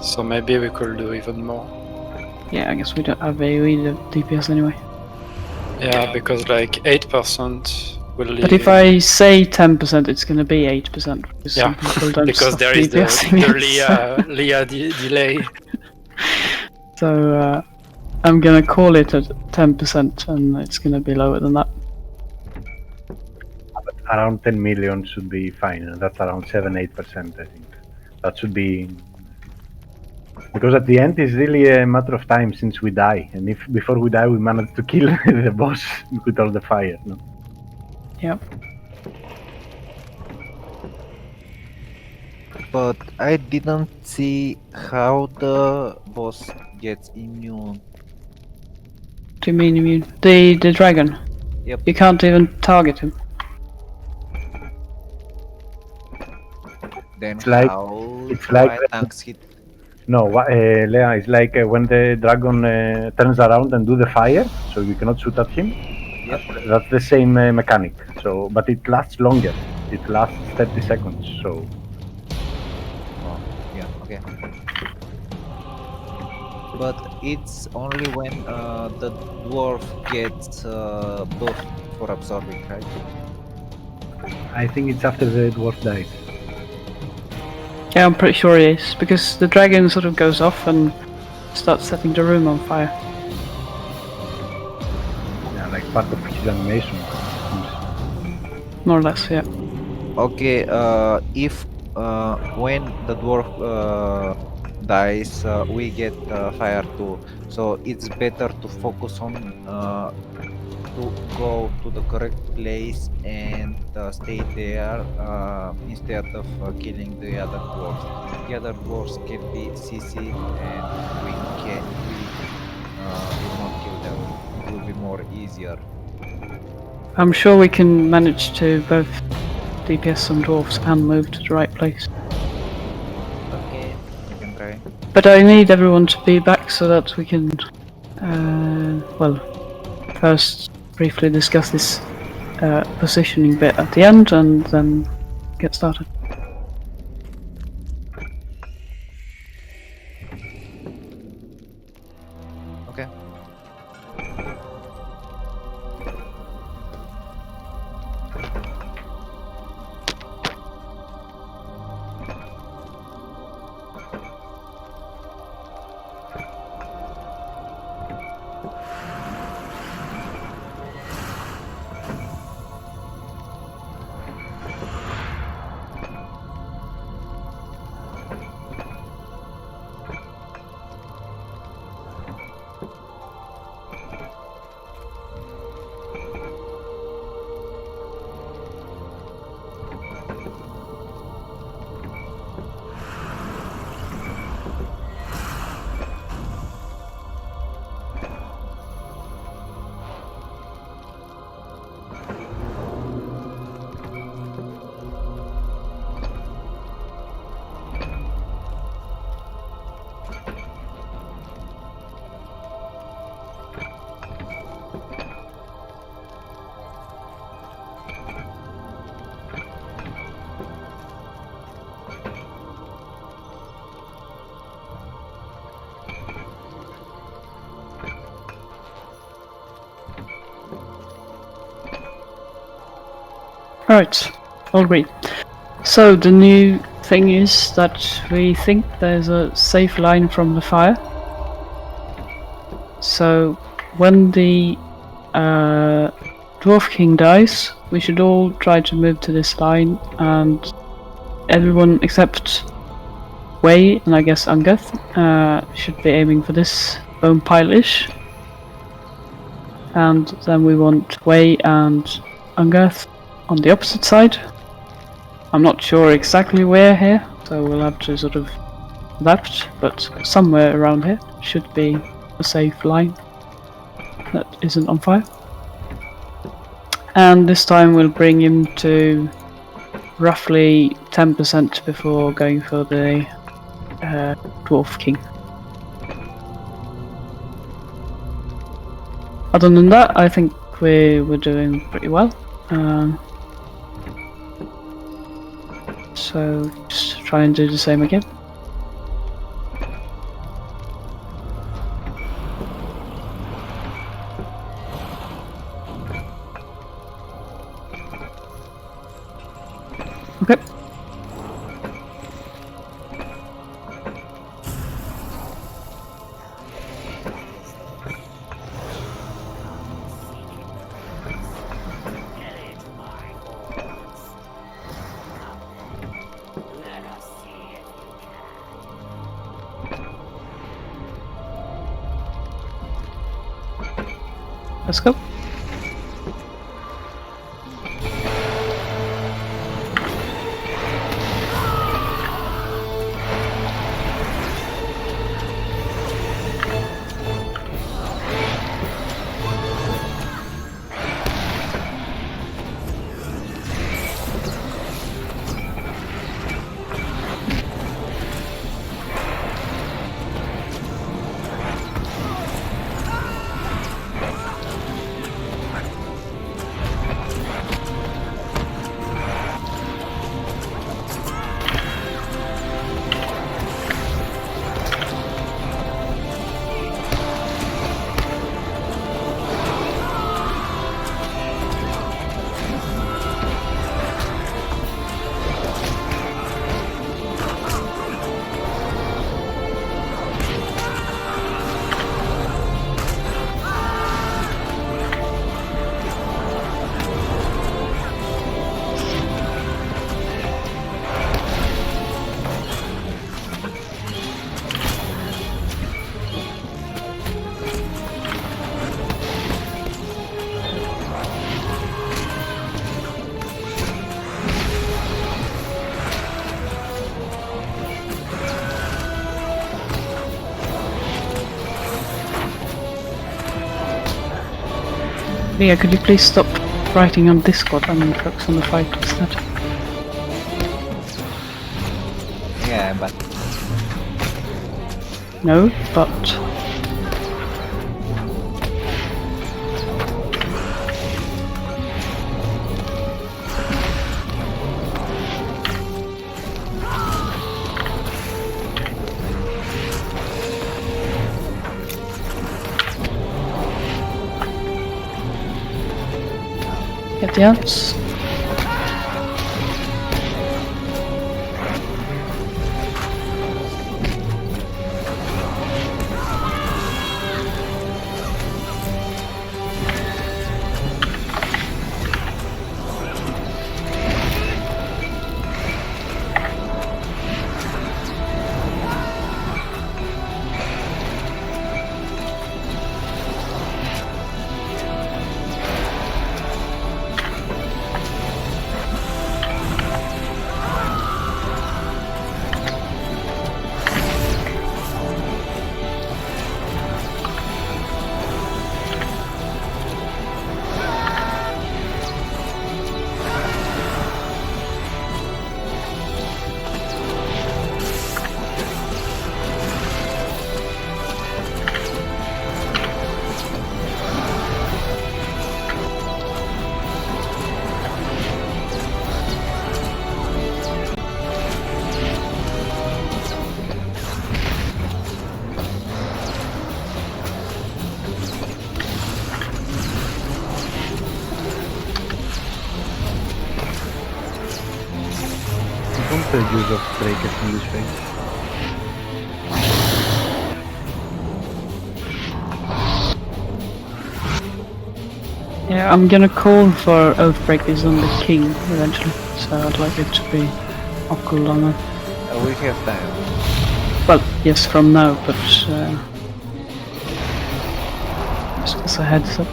So maybe we could do even more. yeah, I guess we don't have AoE DPS anyway. Yeah, because like 8% will leave. But if I say 10%, it's gonna be 8%. Because Yeah, some people don't because stop there is the DPSing it. Leah delay. So I'm gonna call it at 10%, and it's gonna be lower than that. But around 10 million should be fine, and that's around 7-8%, I think. That should be... Because at the end, it's really a matter of time since we die, and if before we die we manage to kill the boss with all the fire, no? Yep. But I didn't see how the boss gets immune. What do you mean immune? The dragon? Yep. You can't even target him. Then It's like- how it's like- my tanks hit? No, Lea, it's like when the dragon turns around and do the fire, so you cannot shoot at him. Yep. That's the same mechanic. So, but it lasts longer. It lasts 30 seconds. So Oh, yeah, okay. But it's only when the dwarf gets buffed for absorbing, right? I think it's after the dwarf dies. Yeah, I'm pretty sure he is, because the dragon sort of goes off and starts setting the room on fire. Yeah, like part of his animation. More or less, yeah. Okay, if when the dwarf dies, we get fire too. So it's better to focus on to go to the correct place and stay there instead of killing the other dwarves. The other dwarves can be CC and we will not kill them. It will be more easier. I'm sure we can manage to both DPS some dwarves and move to the right place. Okay, you can try. But I need everyone to be back so that we can, well, first briefly discuss this positioning bit at the end and then get started. Okay. Right, all agree. So the new thing is that we think there's a safe line from the fire. So when the Dwarf King dies, we should all try to move to this line, and everyone except Wei and I guess Ungeth should be aiming for this bone pile-ish. And then we want Wei and Ungeth on the opposite side. I'm not sure exactly where here, so we'll have to sort of adapt, but somewhere around here should be a safe line that isn't on fire. And this time we'll bring him to roughly 10% before going for the Dwarf King. Other than that, I think we're doing pretty well. So just try and do the same again. Okay. Let's go. Leah, could you please stop writing on Discord and focus on the fight instead? Yeah, but No, but... Get the ants. What's the use of breakers in this phase? Yeah, I'm gonna call for Oathbreakers on the king eventually, so I'd like it to be off cooldown then. We have time. Well, yes, from now, but just as a heads up.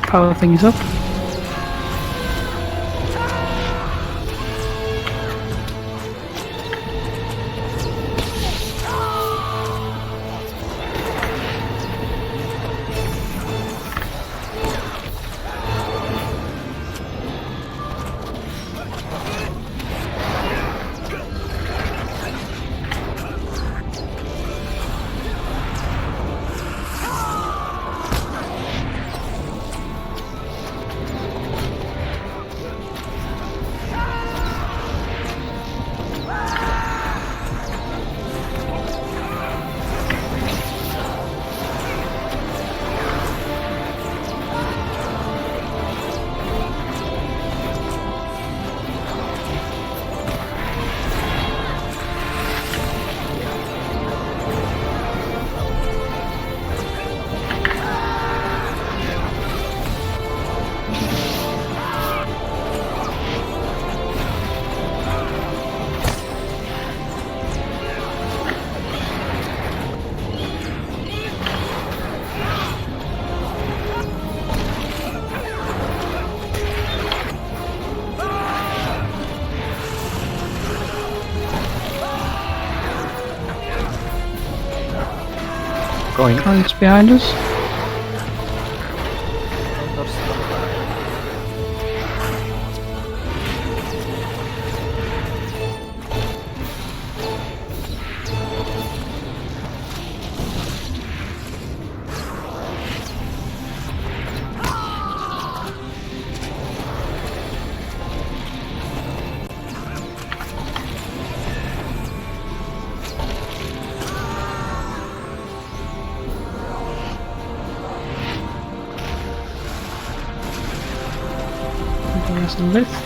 Power things up. Going. Coins behind us. There's the lift.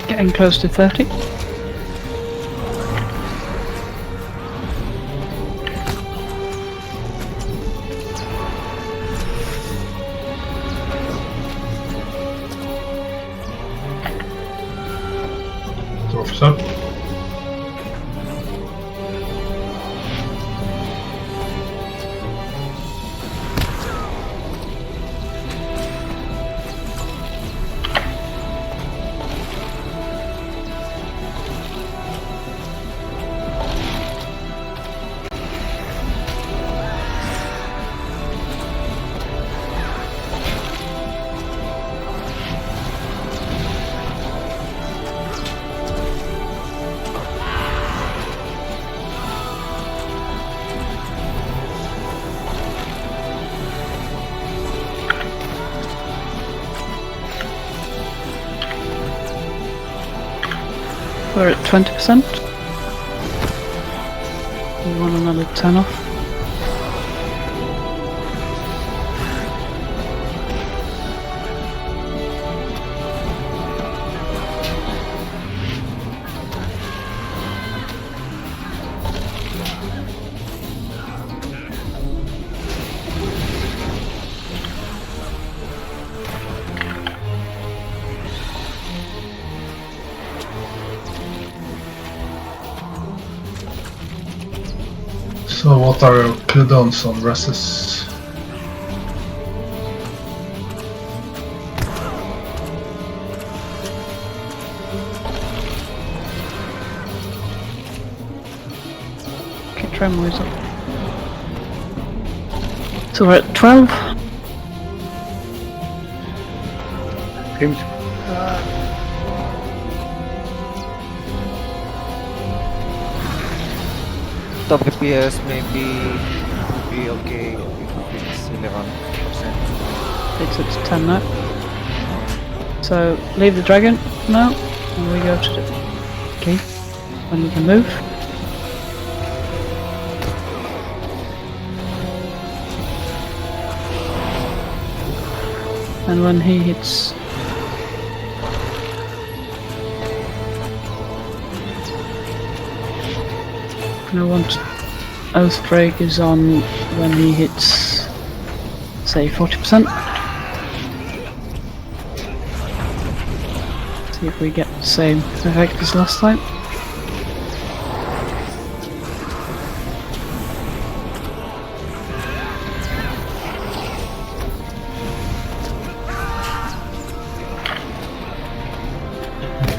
Getting close to 30. Dwarfs up. We're at 20%. We want another 10 off. So what are your cooldowns on resist? Okay, Tremor is up. So we're at 12. Seems Top FPS maybe be okay if it's 11%. It's at 10 now. So leave the dragon now, and we go to the key. When we can move. And when he hits I want Oathbreak is on when he hits, say, 40%. See if we get the same effect as last time.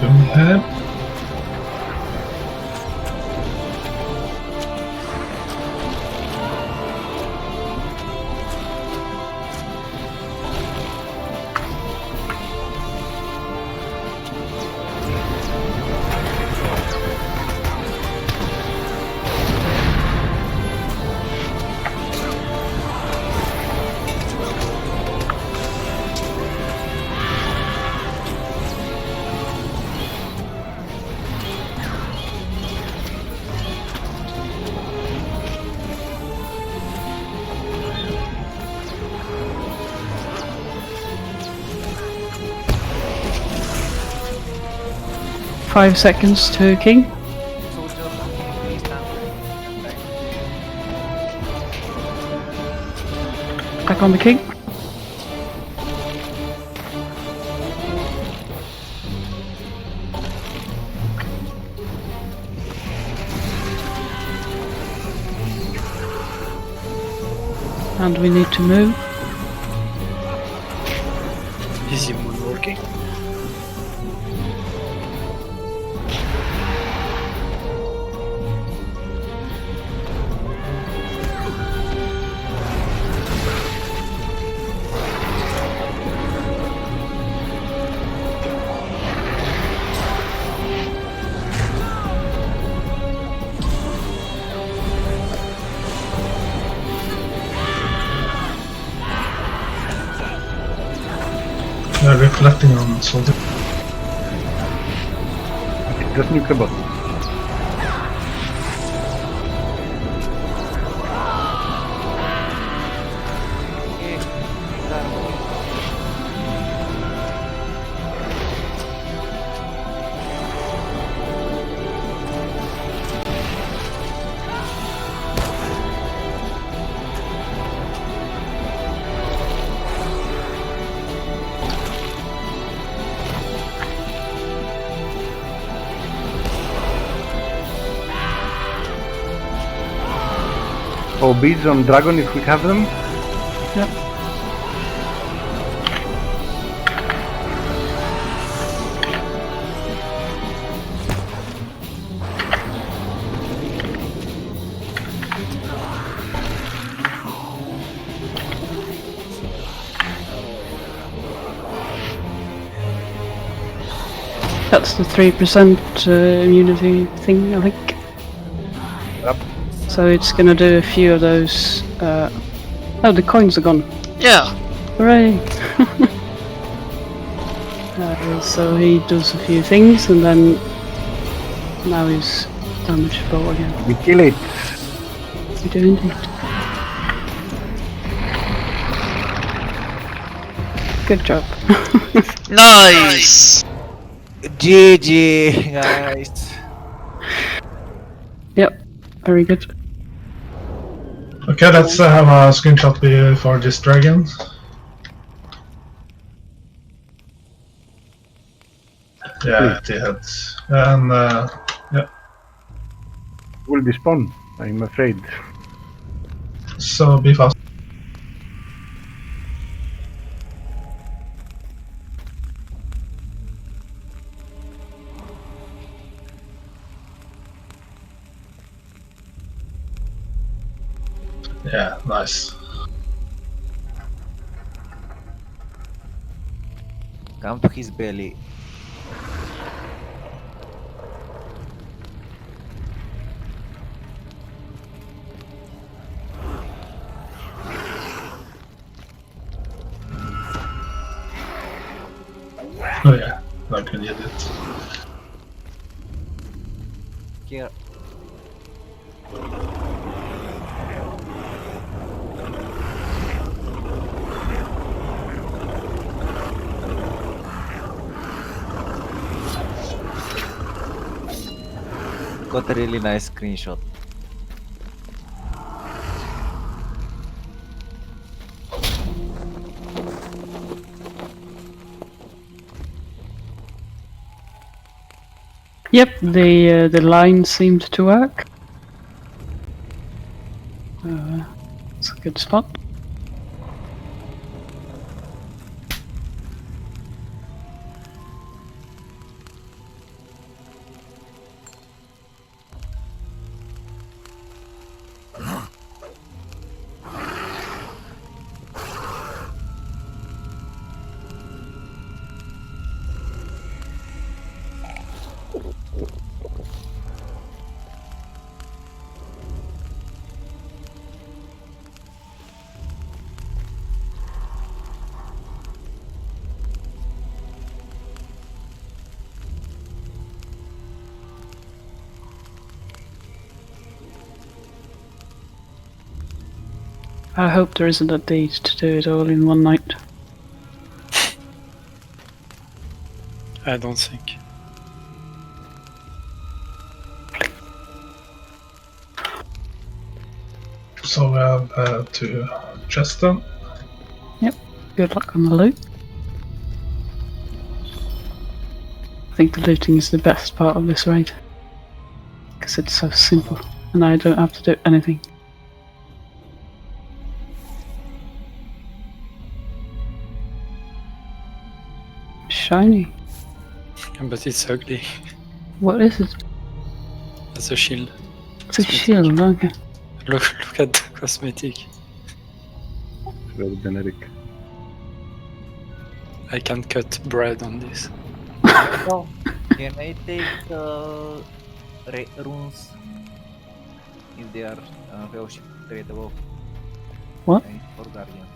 Do we have? 5 seconds to king. Soldier, please stand. Back on the king. And we need to move. Is the moon working? Reflecting on soldier. just nuke the bottom. Okay, Oh, beads on dragon if we have them. Yep. That's the 3% immunity thing, I think. Yep. So it's gonna do a few of those. Oh, the coins are gone. Yeah. Hooray! So he does a few things, and then Now he's damageable again. We kill it. We do indeed. Good job. Nice! GG, guys. Yep, very good. Okay, let's have a screenshot for this dragon. Yeah, it had. And yeah, Will be spawn, I'm afraid. so be fast. Yeah, nice. Come to his belly. Oh yeah, like we need it. Here. Got a really nice screenshot. Yep, the line seemed to work. It's a good spot. I hope there isn't a deed to do it all in one night. I don't think. So we have to chest them. Yep, good luck on the loot. I think the looting is the best part of this raid. Because it's so simple, and I don't have to do anything. Shiny. But it's ugly. What is it? That's a shield. It's a shield, okay. Look at the cosmetic. It's very generic. I can cut bread on this. Oh, can I take runes if they are fellowship tradable? What? For Guardian.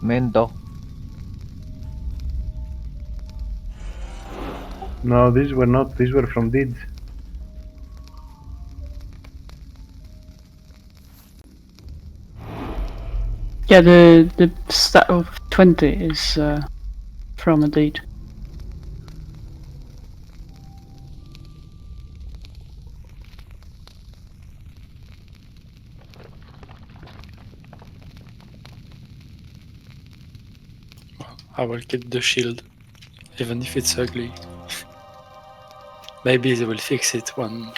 Mendo. No, these were not. These were from deeds. Yeah, the stat of 20 is from a deed. I will keep the shield, even if it's ugly. Maybe they will fix it when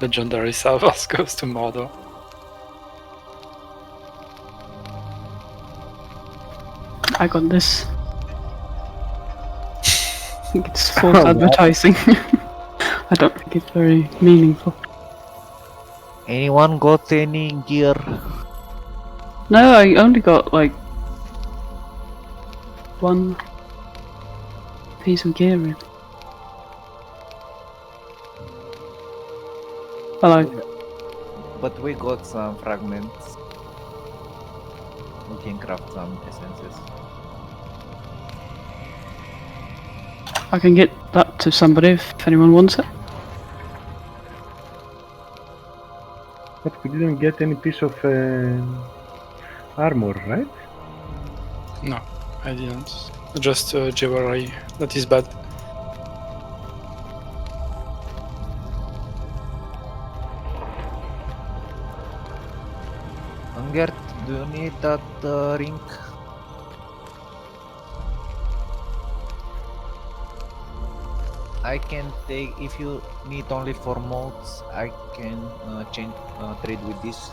Legendary Servers goes to Mordor. I got this. I think it's false advertising. I don't think it's very meaningful. Anyone got any gear? No, I only got like one piece of gear in. Well, But we got some fragments. We can craft some essences. I can get that to somebody if anyone wants it. But we didn't get any piece of armor, right? No, I didn't. Just jewelry. That is bad. Angert, do you need that ring? I can take, if you need only for modes, I can change trade with this.